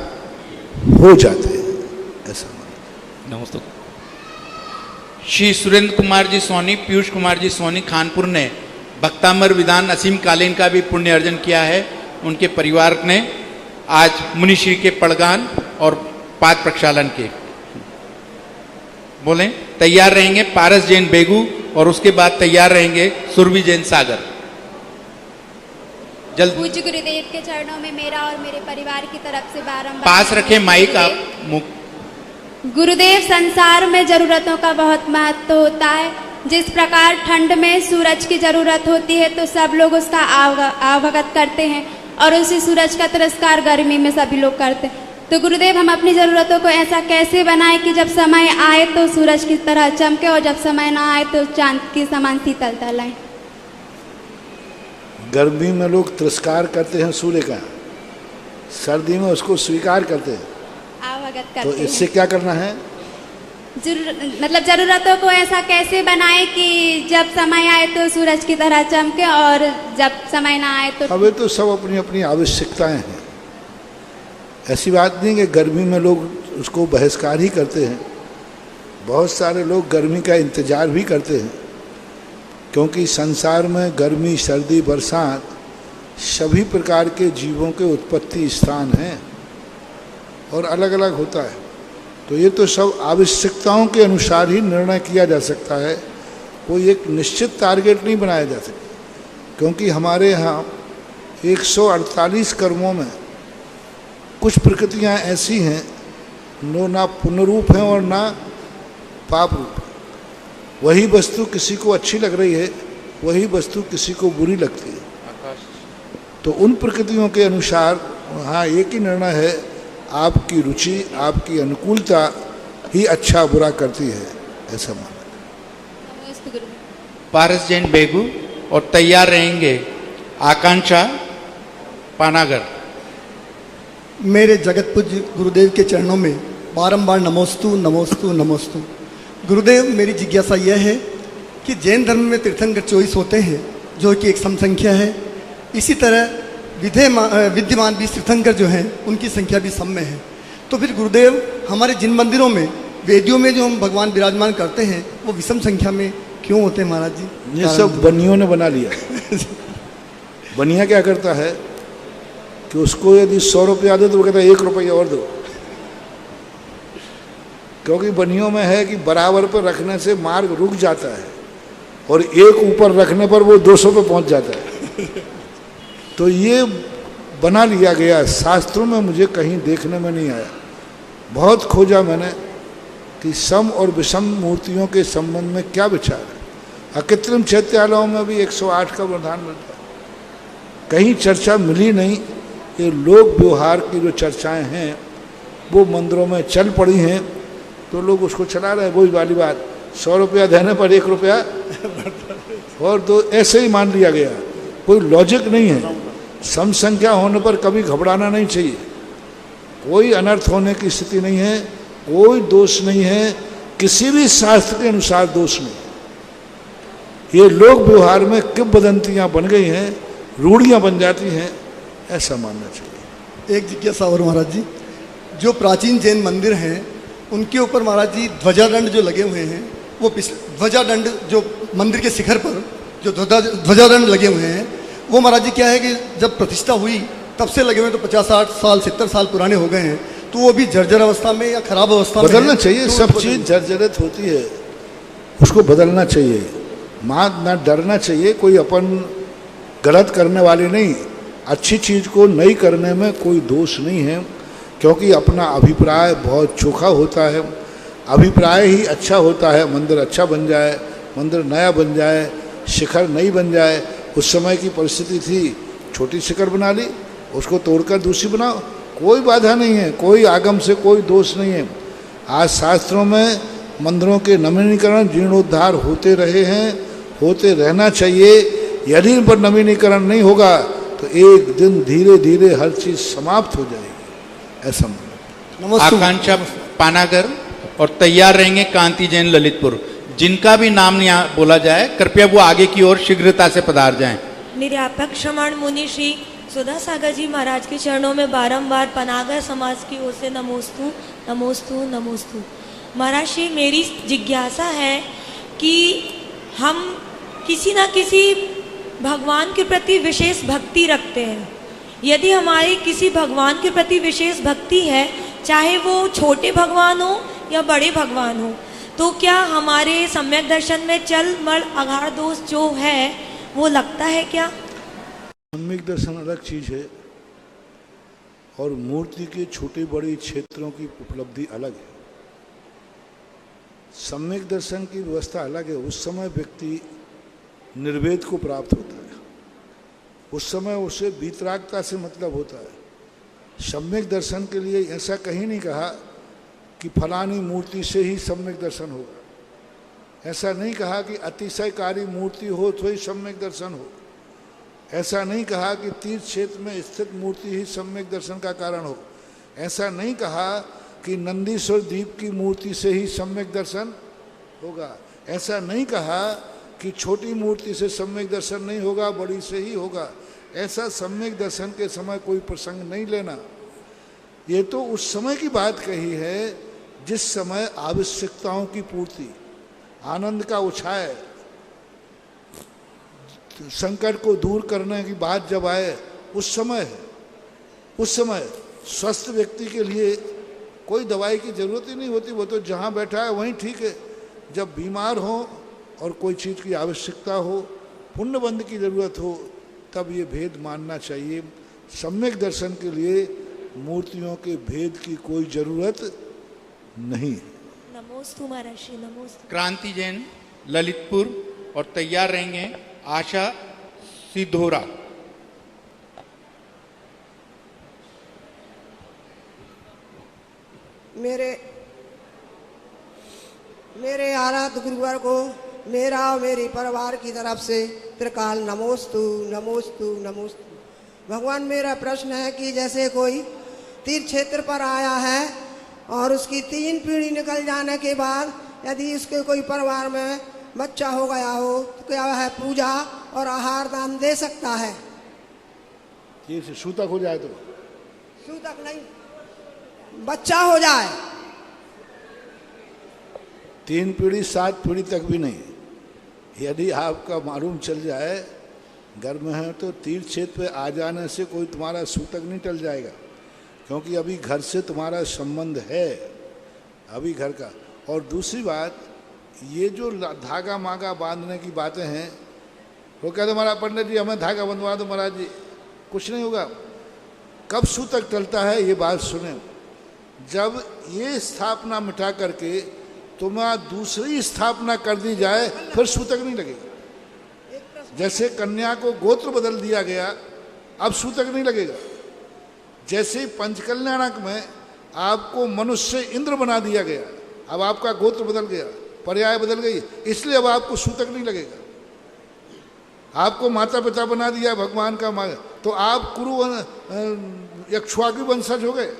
हो जाते, ऐसा नमस्ते। श्री सुरेंद्र कुमार जी सोनी, पीयूष कुमार जी सोनी खानपुर ने भक्तामर विधान असीम कालीन का भी पुण्य अर्जन किया है। उनके परिवार ने आज मुनिश्री के पड़गान और पाद प्रक्षालन के बोले तैयार रहेंगे। पारस जैन बेगू और उसके बाद तैयार रहेंगे सुरभि जैन सागर। जल्द पूज्य गुरुदेव के चरणों में मेरा और मेरे परिवार की तरफ से बारंबार पास रखें माइक आप मुख। गुरुदेव, संसार में जरूरतों का बहुत महत्व होता है। जिस प्रकार ठंड में सूरज की जरूरत होती है तो सब लोग उसका आवभगत करते हैं और उसी सूरज का तिरस्कार गर्मी में सभी लोग करते हैं। तो गुरुदेव, हम अपनी ज़रूरतों को ऐसा कैसे बनाएं कि जब समय आए तो सूरज की तरह चमके और जब समय ना आए तो चांद के समान शीतलता लाएं। गर्मी में लोग तिरस्कार करते हैं सूर्य का, सर्दी में उसको स्वीकार करते हैं। आवभगत तो करते इससे हैं। क्या करना है? मतलब जरूरतों को ऐसा कैसे बनाए कि जब समय आए तो सूरज की तरह चमके और जब समय ना आए तो अबे तो सब अपनी अपनी आवश्यकताएं हैं। ऐसी बात नहीं कि गर्मी में लोग उसको बहिष्कार ही करते हैं। बहुत सारे लोग गर्मी का इंतजार भी करते हैं, क्योंकि संसार में गर्मी, सर्दी, बरसात सभी प्रकार के जीवों के उत्पत्ति स्थान हैं और अलग अलग होता है। तो ये तो सब आवश्यकताओं के अनुसार ही निर्णय किया जा सकता है, कोई एक निश्चित टारगेट नहीं बनाया जा सकता। क्योंकि हमारे यहाँ 148 कर्मों में कुछ प्रकृतियाँ ऐसी हैं जो ना पुण्यरूप हैं और ना पाप रूप। वही वस्तु किसी को अच्छी लग रही है, वही वस्तु किसी को बुरी लगती है। तो उन प्रकृतियों के अनुसार हाँ एक ही निर्णय है, आपकी रुचि, आपकी अनुकूलता ही अच्छा बुरा करती है, ऐसा माना। पारस जैन बेगू और तैयार रहेंगे आकांक्षा पानागर। मेरे जगत पूज्य गुरुदेव के चरणों में बारंबार नमोस्तु नमोस्तु नमोस्तु। गुरुदेव, मेरी जिज्ञासा यह है कि जैन धर्म में तीर्थंकर 24 होते हैं, जो कि एक समसंख्या है। इसी तरह विद्यमान भी तीर्थंकर जो हैं उनकी संख्या भी सम में है। तो फिर गुरुदेव, हमारे जिन मंदिरों में वेदियों में जो हम भगवान विराजमान करते हैं वो विषम संख्या में क्यों होते हैं महाराज जी? ये सब बनियों ने बना लिया। बनिया क्या करता है कि उसको यदि 100 रुपया दो तो वो कहता है 1 रुपया और दो। क्योंकि बनियों में है कि बराबर पर रखने से मार्ग रुक जाता है और एक ऊपर रखने पर वो 200 पे पहुंच जाता है। तो ये बना लिया गया। शास्त्रों में मुझे कहीं देखने में नहीं आया। बहुत खोजा मैंने कि सम और विषम मूर्तियों के संबंध में क्या विचार है। अकृत्रिम चैत्यालयों में भी 108 का वरदान मिलता है, कहीं चर्चा मिली नहीं। ये लोक व्यवहार की जो चर्चाएं हैं वो मंदिरों में चल पड़ी हैं, तो लोग उसको चला रहे हैं। वही वाली बात, 100 रुपया देने पर 1 रुपया और दो, ऐसे ही मान लिया गया। कोई लॉजिक नहीं है। सम संख्या होने पर कभी घबराना नहीं चाहिए। कोई अनर्थ होने की स्थिति नहीं है, कोई दोष नहीं है, किसी भी शास्त्र के अनुसार दोष नहीं। ये लोक व्यवहार में किंवदंतियां बन गई हैं, रूढ़ियां बन जाती हैं, ऐसा मानना चाहिए। एक जिज्ञासा और महाराज जी, जो प्राचीन जैन मंदिर हैं उनके ऊपर महाराज जी ध्वजादंड जो लगे हुए हैं, वो ध्वजादंड जो मंदिर के शिखर पर जो ध्वजादंड लगे हुए हैं, वो महाराज जी क्या है कि जब प्रतिष्ठा हुई तब से लगे हुए, तो 50-60 साल 70 साल पुराने हो गए हैं, तो वो भी जर्जर अवस्था में या खराब अवस्था में बदलना चाहिए। तो सब चीज़ जर्जरित होती है, उसको बदलना चाहिए। ना डरना चाहिए। कोई अपन गलत करने वाले नहीं। अच्छी चीज़ को नई करने में कोई दोष नहीं है, क्योंकि अपना अभिप्राय बहुत चोखा होता है। अभिप्राय ही अच्छा होता है। मंदिर अच्छा बन जाए, मंदिर नया बन जाए, शिखर नई बन जाए। उस समय की परिस्थिति थी, छोटी शिखर बना ली, उसको तोड़कर दूसरी बनाओ, कोई बाधा नहीं है, कोई आगम से कोई दोष नहीं है। आज शास्त्रों में मंदिरों के नवीनीकरण, जीर्णोद्धार होते रहे हैं, होते रहना चाहिए। यदि इन पर नवीनीकरण नहीं होगा तो एक दिन धीरे धीरे हर चीज़ समाप्त हो जाएगी, ऐसा मानो। आकांक्षा पानागर और तैयार रहेंगे कांति जैन ललितपुर। जिनका भी नाम यहाँ बोला जाए कृपया वो आगे की ओर शीघ्रता से पधार जाएं। निर्यापक श्रमण मुनि श्री सुधा सागर जी महाराज के चरणों में बारंबार पनागर समाज की ओर से नमोस्तु नमोस्तु नमोस्तु। महाराज श्री, मेरी जिज्ञासा है कि हम किसी न किसी भगवान के प्रति विशेष भक्ति रखते हैं। यदि हमारी किसी भगवान के प्रति विशेष भक्ति है, चाहे वो छोटे भगवान हो या बड़े भगवान हो, तो क्या हमारे सम्यक दर्शन में चल मल अघाड़ दोष जो है वो लगता है क्या? सम्यक दर्शन अलग चीज है और मूर्ति के छोटे बड़े क्षेत्रों की उपलब्धि अलग है। सम्यक दर्शन की व्यवस्था अलग है। उस समय व्यक्ति निर्वेद को प्राप्त होता है, उस समय उसे वीतरागता से मतलब होता है। सम्यक दर्शन के लिए ऐसा कहीं नहीं कहा कि फलानी मूर्ति से ही सम्यक दर्शन होगा, ऐसा नहीं कहा कि अतिशयकारी मूर्ति हो तो ही सम्यक दर्शन हो, ऐसा नहीं कहा कि तीर्थ क्षेत्र में स्थित मूर्ति ही सम्यक दर्शन का कारण हो, ऐसा नहीं कहा कि नंदीश्वर द्वीप की मूर्ति से ही सम्यक दर्शन होगा, ऐसा नहीं कहा कि छोटी मूर्ति से सम्यक दर्शन नहीं होगा, बड़ी से ही होगा। ऐसा सम्यक दर्शन के समय कोई प्रसंग नहीं लेना। ये तो उस समय की बात कही है जिस समय आवश्यकताओं की पूर्ति, आनंद का उछाए, संकट को दूर करने की बात जब आए उस समय है। उस समय स्वस्थ व्यक्ति के लिए कोई दवाई की जरूरत ही नहीं होती, वो तो जहाँ बैठा है वहीं ठीक है। जब बीमार हो और कोई चीज़ की आवश्यकता हो, पुण्यबंध की जरूरत हो, तब ये भेद मानना चाहिए। सम्यक दर्शन के लिए मूर्तियों के भेद की कोई जरूरत नहीं। नमोस्तु महर्षि, नमोस्तु। क्रांति जैन ललितपुर और तैयार रहेंगे आशा सिद्धोरा। मेरे आराध्य गुरुवर को मेरा और मेरे परिवार की तरफ से त्रिकाल नमोस्तु नमोस्तु नमोस्तु। भगवान, मेरा प्रश्न है कि जैसे कोई तीर्थ क्षेत्र पर आया है और उसकी 3 पीढ़ी निकल जाने के बाद यदि उसके कोई परिवार में बच्चा हो गया हो तो क्या वह पूजा और आहार दान दे सकता है? ये सूतक हो जाए तो? सूतक नहीं, बच्चा हो जाए। 3 पीढ़ी 7 पीढ़ी तक भी नहीं। यदि आपका मालूम चल जाए घर में है तो तीर्थ क्षेत्र पे आ जाने से कोई तुम्हारा सूतक नहीं टल जाएगा, क्योंकि अभी घर से तुम्हारा संबंध है, अभी घर का। और दूसरी बात, ये जो धागा मागा बांधने की बातें हैं, वो कहते महाराज पंडित जी हमें धागा बंधवा दो महाराज जी, कुछ नहीं होगा। कब सूतक टलता है ये बात सुने, जब ये स्थापना मिटा करके तुम्हारा दूसरी स्थापना कर दी जाए, फिर सूतक नहीं लगेगा। जैसे कन्या को गोत्र बदल दिया गया, अब सूतक नहीं लगेगा। जैसे पंचकल्याणक में आपको मनुष्य से इंद्र बना दिया गया, अब आपका गोत्र बदल गया, पर्याय बदल गई, इसलिए अब आपको सूतक नहीं लगेगा। आपको माता पिता बना दिया भगवान का, तो आप कुरु यक्षवाकु वंशज हो गए।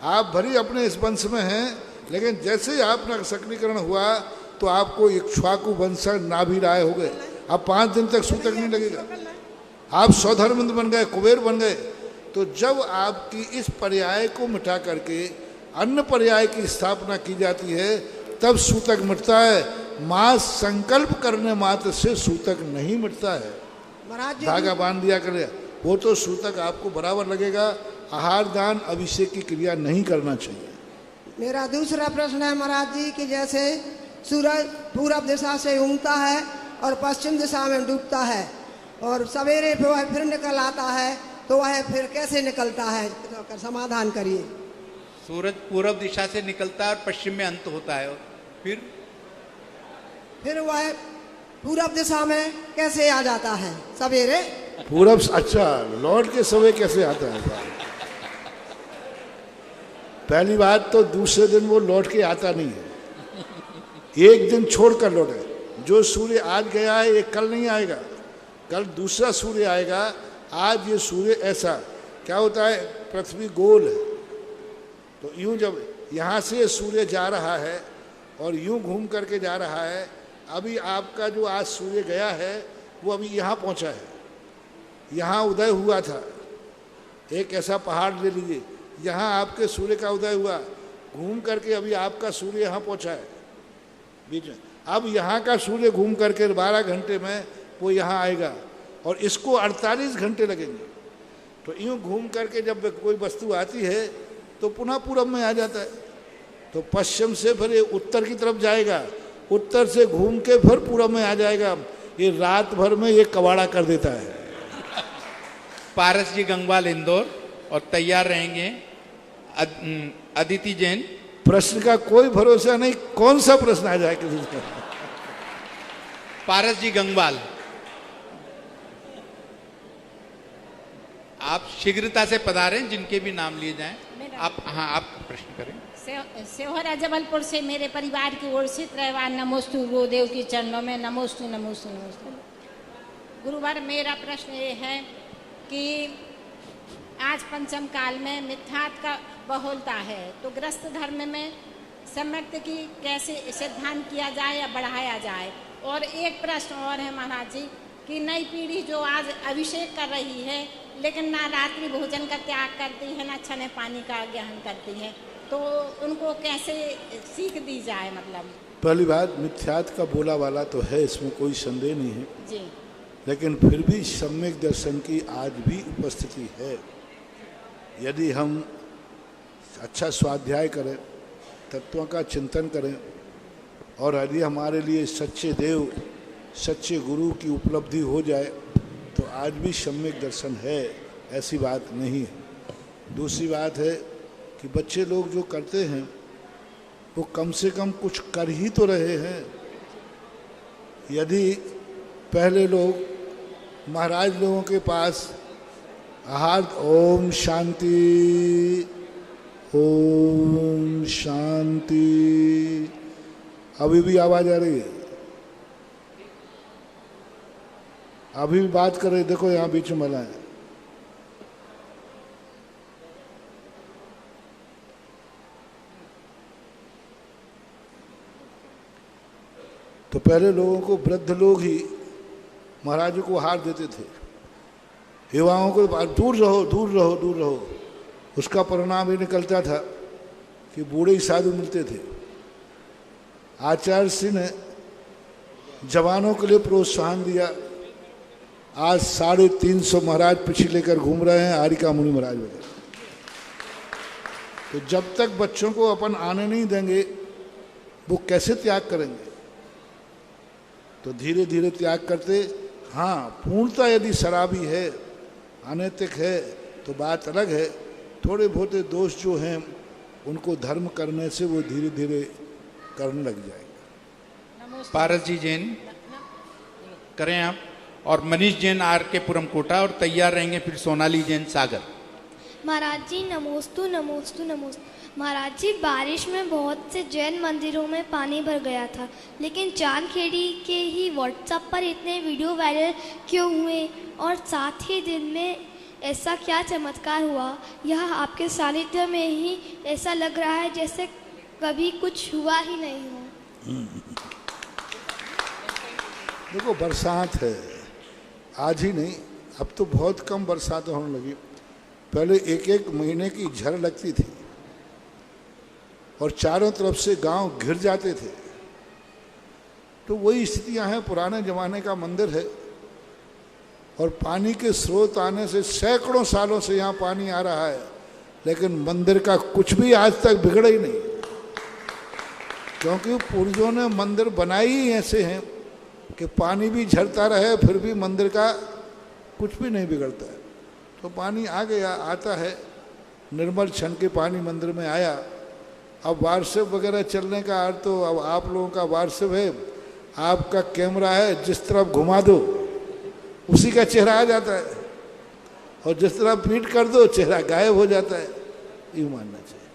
आप भरी अपने इस वंश में हैं, लेकिन जैसे ही आपका सक्रीकरण हुआ तो आपको इक्ष्वाकु वंशज नाभिराय हो गए। अब 5 दिन तक सूतक नहीं लगेगा। आप स्वधर्मेंद्र बन गए, कुबेर बन गए। तो जब आपकी इस पर्याय को मिटा करके अन्य पर्याय की स्थापना की जाती है, तब सूतक मिटता है। मां संकल्प करने मात्र से सूतक नहीं मिटता है। धागा बांध दिया करे, वो तो सूतक आपको बराबर लगेगा। आहार दान अभिषेक की क्रिया नहीं करना चाहिए। मेरा दूसरा प्रश्न है महाराज जी कि जैसे सूरज पूर्व दिशा से उगता है और पश्चिम दिशा में डूबता है और सवेरे फिर निकल आता है, तो वह फिर कैसे निकलता है, तो समाधान करिए। सूरज पूर्व दिशा से निकलता है और पश्चिम में अंत होता है, और फिर वह पूर्व दिशा में कैसे आ जाता है सवेरे? पूरब, अच्छा, लौट के सवेरे कैसे आता है? पहली बात तो दूसरे दिन वो लौट के आता नहीं है, एक दिन छोड़कर लौटे। जो सूर्य आज गया है ये कल नहीं आएगा, कल दूसरा सूर्य आएगा। आज ये सूर्य ऐसा क्या होता है, पृथ्वी गोल है, तो यूं जब यहाँ से सूर्य जा रहा है और यूं घूम करके जा रहा है, अभी आपका जो आज सूर्य गया है वो अभी यहाँ पहुँचा है, यहाँ उदय हुआ था। एक ऐसा पहाड़ ले लीजिए, यहाँ आपके सूर्य का उदय हुआ, घूम करके अभी आपका सूर्य यहाँ पहुँचा है बीच में। अब यहाँ का सूर्य घूम करके 12 घंटे में वो यहाँ आएगा और इसको 48 घंटे लगेंगे। तो यूँ घूम करके जब कोई वस्तु आती है तो पुनः पूरब में आ जाता है। तो पश्चिम से फिर ये उत्तर की तरफ जाएगा, उत्तर से घूम के फिर पूरब में आ जाएगा। ये रात भर में ये कबाड़ा कर देता है। पारस जी गंगवाल इंदौर, और तैयार रहेंगे अदिति जैन। प्रश्न का कोई भरोसा नहीं, कौन सा प्रश्न आ जाए किसी का। पारस जी गंगवाल, आप शीघ्रता से पधारें, जिनके भी नाम लिए जाएं। आप, हाँ, आप प्रश्न करें। सेवहरा जबलपुर से मेरे परिवार की ओर से त्रैवार नमोस्तु गुरुदेव के चरणों में नमोस्तु नमोस्तु नमोस्तु। गुरुवर, मेरा प्रश्न ये है कि आज पंचम काल में मिथ्यात्व का बहुलता है, तो गृहस्थ धर्म में सम्यक्त की कैसे सिद्धांत किया जाए या बढ़ाया जाए। और एक प्रश्न और है महाराज जी कि नई पीढ़ी जो आज अभिषेक कर रही है, लेकिन ना रात्रि भोजन का त्याग करती है, ना छने पानी का ग्रहण करती है, तो उनको कैसे सीख दी जाए। मतलब पहली बात, मिथ्यात्व का बोला वाला तो है, इसमें कोई संदेह नहीं है जी, लेकिन फिर भी सम्यक दर्शन की आज भी उपस्थिति है। यदि हम अच्छा स्वाध्याय करें, तत्वों का चिंतन करें, और यदि हमारे लिए सच्चे देव, सच्चे गुरु की उपलब्धि हो जाए, तो आज भी सम्यक दर्शन है, ऐसी बात नहीं है। दूसरी बात है कि बच्चे लोग जो करते हैं वो कम से कम कुछ कर ही तो रहे हैं। यदि पहले लोग महाराज लोगों के पास आहार, ओम शांति, ओम शांति, अभी भी आवाज आ रही है, अभी भी बात कर रहे, देखो यहाँ बीच में मला है। तो पहले लोगों को वृद्ध लोग ही महाराजों को आहार देते थे, युवाओं को दूर रहो दूर रहो दूर रहो। उसका परिणाम ये निकलता था कि बूढ़े ही साधु मिलते थे। आचार्य सिंह ने जवानों के लिए प्रोत्साहन दिया। आज 350 महाराज पीछे लेकर घूम रहे हैं, आरिका मुनि महाराज वगैरह। तो जब तक बच्चों को अपन आने नहीं देंगे, वो कैसे त्याग करेंगे। तो धीरे धीरे त्याग करते। हाँ, पूर्णता यदि शराबी है, अनैतिक है, तो बात अलग है। थोड़े बहुत दोष जो हैं उनको धर्म करने से वो धीरे धीरे करने लग जाएगा। पारस जी जैन करें आप, और मनीष जैन आर के पुरम कोटा, और तैयार रहेंगे फिर सोनाली जैन सागर। महाराज जी नमोस्तु नमोस्तु नमोस्तु। महाराज जी, बारिश में बहुत से जैन मंदिरों में पानी भर गया था, लेकिन चांदखेड़ी के ही व्हाट्सएप पर इतने वीडियो वायरल क्यों हुए, और साथ ही दिन में ऐसा क्या चमत्कार हुआ। यह आपके सानिध्य में ही ऐसा लग रहा है जैसे कभी कुछ हुआ ही नहीं हो। देखो, बरसात है, आज ही नहीं, अब तो बहुत कम बरसात होने लगी। पहले एक एक महीने की झड़ लगती थी और चारों तरफ से गांव घिर जाते थे। तो वही स्थितियां हैं, पुराने जमाने का मंदिर है और पानी के स्रोत आने से सैकड़ों सालों से यहाँ पानी आ रहा है, लेकिन मंदिर का कुछ भी आज तक बिगड़ा ही नहीं, क्योंकि पूर्वजों ने मंदिर बनाए ही ऐसे हैं कि पानी भी झरता रहे, फिर भी मंदिर का कुछ भी नहीं बिगड़ता है। तो पानी आ गया, आता है, निर्मल छन के पानी मंदिर में आया। अब वार्षिक वगैरह चलने का अर्थ तो अब आप लोगों का वार्षिक है, आपका कैमरा है, जिस तरफ घुमा दो उसी का चेहरा आ जाता है, और जिस तरह पीट कर दो चेहरा गायब हो जाता है। ये मानना चाहिए।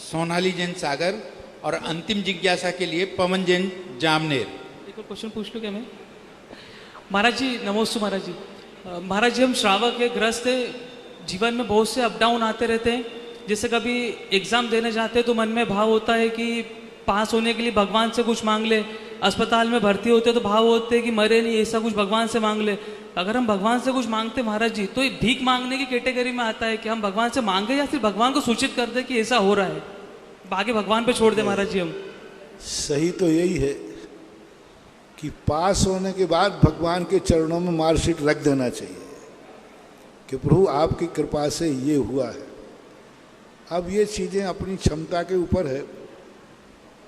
सोनाली जैन सागर, और अंतिम जिज्ञासा के लिए पवन जैन जामनेर। एक और क्वेश्चन पूछ लूँ क्या मैं? महाराज जी नमोस्तु। महाराज जी, महाराज जी, हम श्रावक है, गृहस्थ है, जीवन में बहुत से अप डाउन आते रहते हैं। जैसे कभी एग्जाम देने जाते हैं तो मन में भाव होता है कि पास होने के लिए भगवान से कुछ मांग ले, अस्पताल में भर्ती होते तो भाव होते हैं कि मरे नहीं, ऐसा कुछ भगवान से मांग ले। अगर हम भगवान से कुछ मांगते महाराज जी, तो ये भीख मांगने की कैटेगरी में आता है कि हम भगवान से मांगे या फिर भगवान को सूचित कर दे कि ऐसा हो रहा है, बाकी भगवान पे छोड़ दे महाराज जी हम। सही तो यही है कि पास होने के बाद भगवान के चरणों में मार्कशीट रख देना चाहिए कि प्रभु आपकी कृपा से ये हुआ है। अब ये चीज़ें अपनी क्षमता के ऊपर है।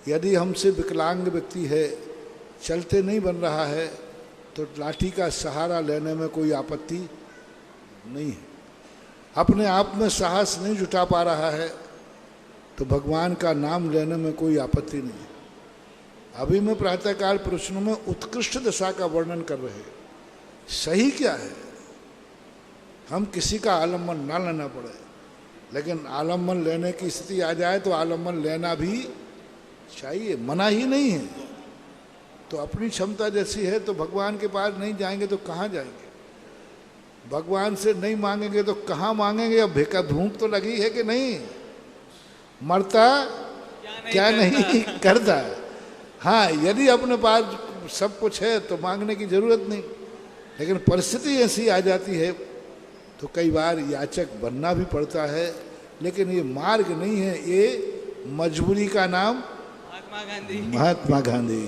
यदि हमसे विकलांग व्यक्ति है, चलते नहीं बन रहा है, तो लाठी का सहारा लेने में कोई आपत्ति नहीं है, अपने आप में साहस नहीं जुटा पा रहा है, तो भगवान का नाम लेने में कोई आपत्ति नहीं है। अभी मैं प्रातःकाल प्रश्नों में उत्कृष्ट दशा का वर्णन कर रहे हैं। सही क्या है? हम किसी का आलम्बन ना लेना पड़े, लेकिन आलम्बन लेने की स्थिति आ जाए तो आलम्बन लेना भी चाहिए, मना ही नहीं है। तो अपनी क्षमता जैसी है तो भगवान के पास नहीं जाएंगे तो कहाँ जाएंगे? भगवान से नहीं मांगेंगे तो कहाँ मांगेंगे? अब भेका भूख तो लगी है कि नहीं? मरता क्या नहीं करता। हाँ, यदि अपने पास सब कुछ है तो मांगने की जरूरत नहीं, लेकिन परिस्थिति ऐसी आ जाती है तो कई बार याचक बनना भी पड़ता है। लेकिन ये मार्ग नहीं है, ये मजबूरी का नाम महात्मा गांधी।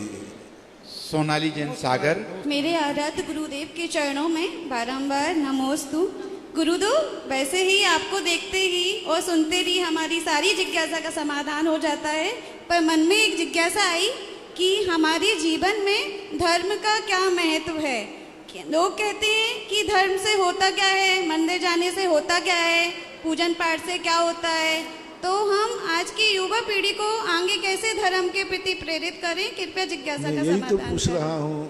सोनाली जैन सागर। मेरे आराध्य गुरुदेव के चरणों में बारंबार नमोस्तु। गुरुदेव, वैसे ही आपको देखते ही और सुनते ही हमारी सारी जिज्ञासा का समाधान हो जाता है, पर मन में एक जिज्ञासा आई कि हमारे जीवन में धर्म का क्या महत्व है। लोग कहते हैं कि धर्म से होता क्या है, मंदिर जाने से होता क्या है, पूजन पाठ से क्या होता है। तो हम आज की युवा पीढ़ी को आगे कैसे धर्म के प्रति प्रेरित करें? कृपया जिज्ञासा का यही समाधान तो पूछ रहा हूँ।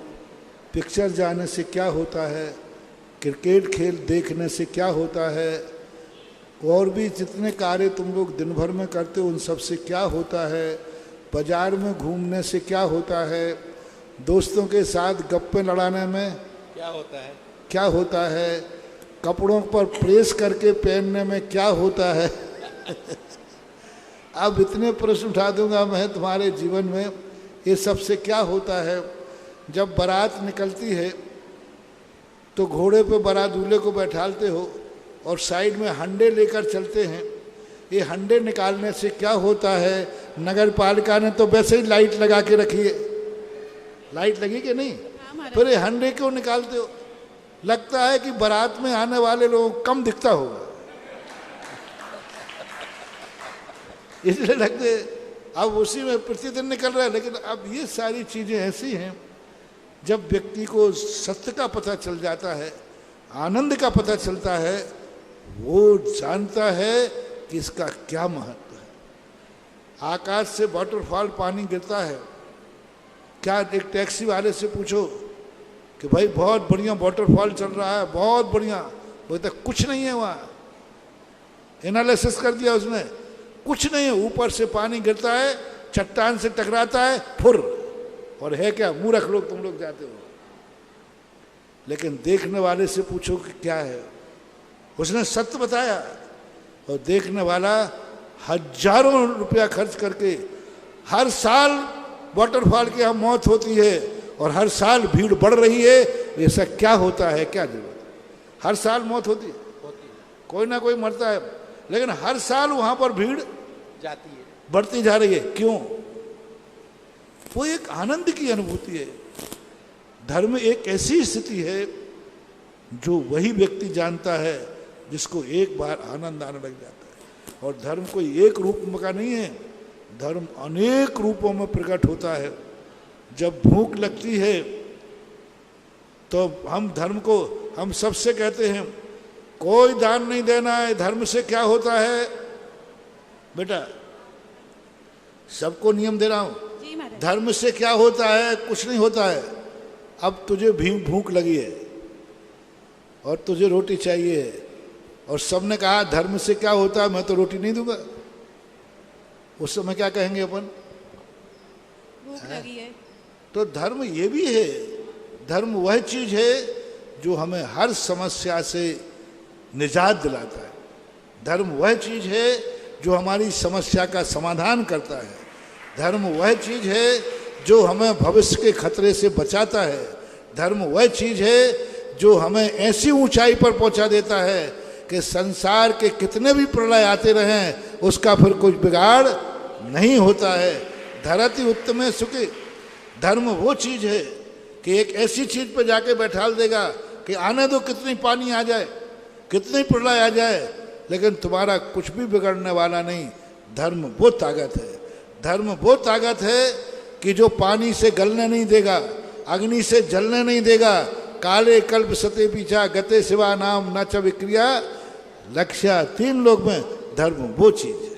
पिक्चर जाने से क्या होता है, क्रिकेट खेल देखने से क्या होता है, और भी जितने कार्य तुम लोग दिन भर में करते हो उन सब से क्या होता है, बाजार में घूमने से क्या होता है, दोस्तों के साथ गप्पे लड़ाने में क्या होता है, कपड़ों पर प्रेस करके पहनने में क्या होता है। अब इतने प्रश्न उठा दूंगा मैं तुम्हारे जीवन में, ये सबसे क्या होता है। जब बारात निकलती है तो घोड़े पे बारात दूल्हे को बैठालते हो और साइड में हंडे लेकर चलते हैं। ये हंडे निकालने से क्या होता है? नगर पालिका ने तो वैसे ही लाइट लगा के रखी है। लाइट लगी कि नहीं? फिर ये हंडे क्यों निकालते हो? लगता है कि बारात में आने वाले लोगों को कम दिखता होगा, इसलिए लगते। अब उसी में प्रतिदिन निकल रहा है। लेकिन अब ये सारी चीजें ऐसी हैं, जब व्यक्ति को सत्य का पता चल जाता है, आनंद का पता चलता है, वो जानता है कि इसका क्या महत्व है। आकाश से वाटरफॉल पानी गिरता है, क्या एक टैक्सी वाले से पूछो कि भाई बहुत बढ़िया वाटरफॉल चल रहा है, बहुत बढ़िया, बोलता कुछ नहीं है वहाँ। एनालिसिस कर दिया उसने, कुछ नहीं है, ऊपर से पानी गिरता है, चट्टान से टकराता है, फुर, और है क्या? मूर्ख लोग तुम लोग जाते हो। लेकिन देखने वाले से पूछो कि क्या है, उसने सत्य बताया, और देखने वाला हजारों रुपया खर्च करके हर साल वाटरफॉल की यहाँ मौत होती है और हर साल भीड़ बढ़ रही है, ऐसा क्या होता है? क्या जरूरत है? हर साल मौत होती है, कोई ना कोई मरता है, लेकिन हर साल वहां पर भीड़ जाती है, बढ़ती जा रही है। क्यों? वो एक आनंद की अनुभूति है। धर्म एक ऐसी स्थिति है जो वही व्यक्ति जानता है जिसको एक बार आनंद आने लग जाता है। और धर्म कोई एक रूप का नहीं है, धर्म अनेक रूपों में प्रकट होता है। जब भूख लगती है तो हम धर्म को, हम सबसे कहते हैं कोई दान नहीं देना है। धर्म से क्या होता है बेटा? सबको नियम दे रहा हूं। धर्म से क्या होता है? कुछ नहीं होता है। अब तुझे भी भूख लगी है और तुझे रोटी चाहिए है, और सबने कहा धर्म से क्या होता है, मैं तो रोटी नहीं दूंगा, उस समय क्या कहेंगे अपन? भूख लगी है। तो धर्म ये भी है। धर्म वह चीज है जो हमें हर समस्या से निजात दिलाता है। धर्म वह चीज है जो हमारी समस्या का समाधान करता है। धर्म वह चीज है जो हमें भविष्य के खतरे से बचाता है। धर्म वह चीज है जो हमें ऐसी ऊंचाई पर पहुंचा देता है कि संसार के कितने भी प्रलय आते रहें उसका फिर कुछ बिगाड़ नहीं होता है। धरती उत्तमे सुखी। धर्म वो चीज है कि एक ऐसी चीज पर जाके बैठाल देगा कि आने दो, कितनी पानी आ जाए, कितनी प्रलय आ जाए, लेकिन तुम्हारा कुछ भी बिगड़ने वाला नहीं। धर्म वो ताकत है। धर्म वो ताकत है कि जो पानी से गलने नहीं देगा, अग्नि से जलने नहीं देगा, काले कल्प सते पीछा गते सिवा नाम न च विक्रिया लक्ष्य। 3 लोक में धर्म वो चीज है।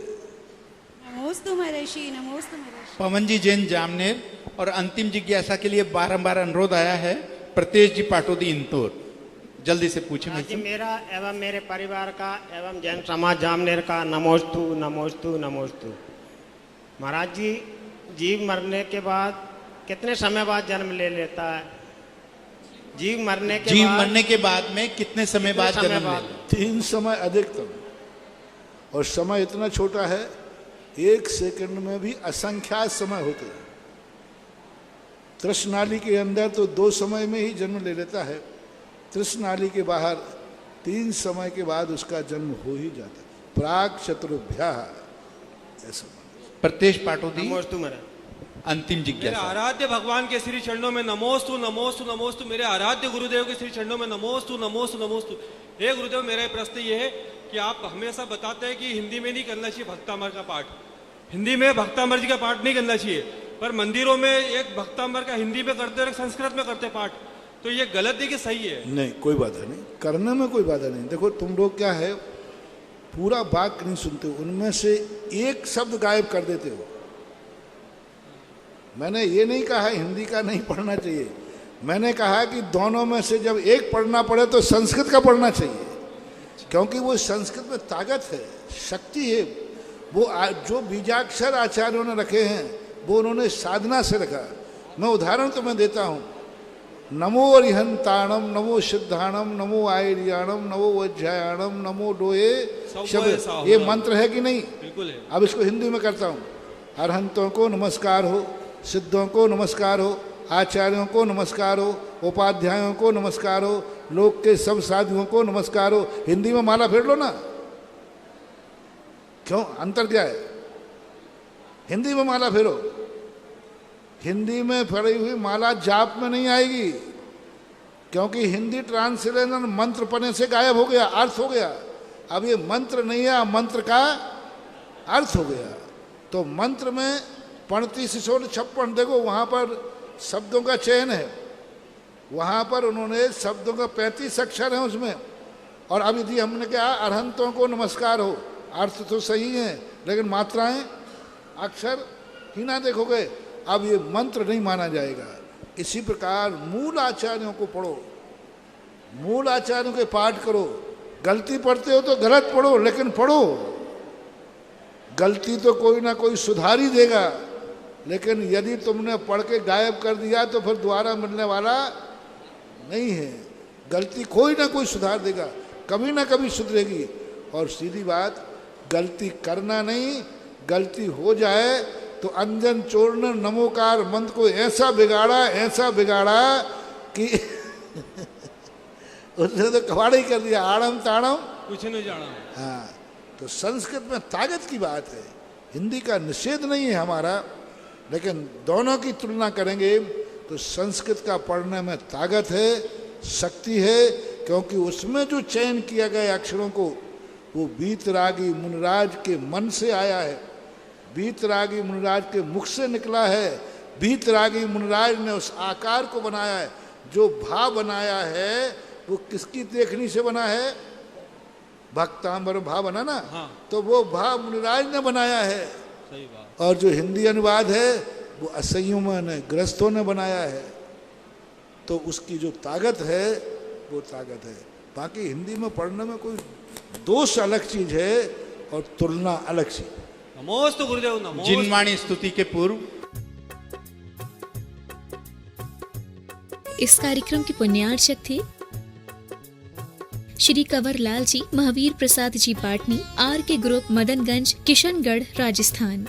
नमोस्तु महर्षि, नमोस्तु महर्षि। पवन जी जैन जामनेर। और अंतिम जिज्ञासा के लिए बारंबार अनुरोध आया है प्रतेश जी पाटोदी इंदौर, जल्दी से पूछें। जी मेरा एवं मेरे परिवार का एवं जैन समाज जामनेर का नमोस्तु नमोस्तु नमोस्तु। महाराज जी, जीव मरने के बाद कितने समय बाद जन्म ले लेता है? जीव मरने के बाद में कितने समय बाद जन्म ले लेता है? 3 समय अधिकतम, और समय इतना छोटा है 1 सेकंड में भी असंख्यात समय होते हैं। तृष्णाली के अंदर तो 2 समय में ही जन्म ले लेता है, तृष्णाली के बाहर 3 समय के बाद उसका जन्म हो ही जाता है। प्राग चतुर्भ्या ऐसा। प्रत्येष पाटोदी नमोस्तु महाराज। अंतिम मेरे जिज्ञासा। आराध्य भगवान के श्री चरणों में नमोस्तु नमोस्तु नमोस्तु। मेरे आराध्य गुरुदेव के श्री चरणों में नमोस्तु नमोस्तु नमोस्तु। हे गुरुदेव, मेरा प्रश्न ये है कि आप हमेशा बताते हैं कि हिंदी में नहीं करना चाहिए भक्तामर का पाठ, हिंदी में भक्तामर जी का पाठ नहीं करना चाहिए, पर मंदिरों में एक भक्तामर का हिंदी में करते और संस्कृत में करते पाठ, तो ये गलत है कि सही है? नहीं, कोई बाधा नहीं, करने में कोई बाधा नहीं। देखो तुम लोग क्या है, पूरा वाक्य नहीं सुनते हो, उनमें से एक शब्द गायब कर देते हो। मैंने ये नहीं कहा हिंदी का नहीं पढ़ना चाहिए, मैंने कहा कि दोनों में से जब एक पढ़ना पड़े तो संस्कृत का पढ़ना चाहिए, क्योंकि वो संस्कृत में ताकत है, शक्ति है। वो जो बीजाक्षर आचार्यों ने रखे हैं वो उन्होंने साधना से रखा। मैं उदाहरण तुम्हें देता हूँ, नमो अरिहंताणम, नमो सिद्धाणम, नमो आयर्याणम, नमो वज्रायणम, नमो डोये शब्द, ये मंत्र है कि नहीं? बिल्कुल है। अब इसको हिंदी में करता हूँ। अरहंतों को नमस्कार हो, सिद्धों को नमस्कार हो, आचार्यों को नमस्कार हो, उपाध्यायों को नमस्कार हो, लोक के सब साधुओं को नमस्कार हो। हिंदी में माला फेर लो ना, क्यों? अंतर क्या है? हिंदी में माला फेरो। हिंदी में फेरी हुई माला जाप में नहीं आएगी, क्योंकि हिंदी ट्रांसलेशन मंत्र पढ़ने से गायब हो गया, अर्थ हो गया। अब ये मंत्र नहीं है, मंत्र का अर्थ हो गया। तो मंत्र में 3556 देखो, वहाँ पर शब्दों का चयन है, वहाँ पर उन्होंने शब्दों का 35 अक्षर हैं उसमें। और अब यदि हमने कहा अरहंतों को नमस्कार हो, अर्थ तो सही है लेकिन मात्राएं अक्षर ही ना देखोगे, अब ये मंत्र नहीं माना जाएगा। इसी प्रकार मूल आचार्यों को पढ़ो, मूल आचार्यों के पाठ करो। गलती पढ़ते हो तो गलत पढ़ो, लेकिन पढ़ो। गलती तो कोई ना कोई सुधार ही देगा, लेकिन यदि तुमने पढ़ के गायब कर दिया तो फिर दोबारा मिलने वाला नहीं है। गलती कोई ना कोई सुधार देगा, कभी ना कभी सुधरेगी। और सीधी बात, गलती करना नहीं, गलती हो जाए तो अंजन चोर ने नमोकार मंत्र को ऐसा बिगाड़ा कि उसने तो कबाड़ ही कर दिया, आड़म ताड़म कुछ नहीं जाना। हाँ, तो संस्कृत में ताकत की बात है, हिंदी का निषेध नहीं है हमारा, लेकिन दोनों की तुलना करेंगे तो संस्कृत का पढ़ने में ताकत है, शक्ति है, क्योंकि उसमें जो चयन किया गया अक्षरों को वो बीतरागी मुनिराज के मन से आया है, बीतरागी मुनिराज के मुख से निकला है। बीतरागी मुनिराज ने उस आकार को बनाया है, जो भाव बनाया है वो किसकी देखनी से बना है? भक्तांबर भाव बना ना। हाँ। तो वो भाव मुनिराज ने बनाया है। सही बात। और जो हिंदी अनुवाद है वो असंयमन ने ग्रस्तों ने बनाया है। तो उसकी जो ताकत है वो ताकत है। बाकी हिंदी में पढ़ने में कोई दोष अलग चीज है और तुलना अलग चीज। नमोस्तु गुरुदेव, नमोस्तु। जिनवाणी स्तुति के पूर्व इस कार्यक्रम के पुण्यार्चक थे श्री कंवर लाल जी, महावीर प्रसाद जी पाटनी, आर के ग्रुप, मदनगंज, किशनगढ़, राजस्थान।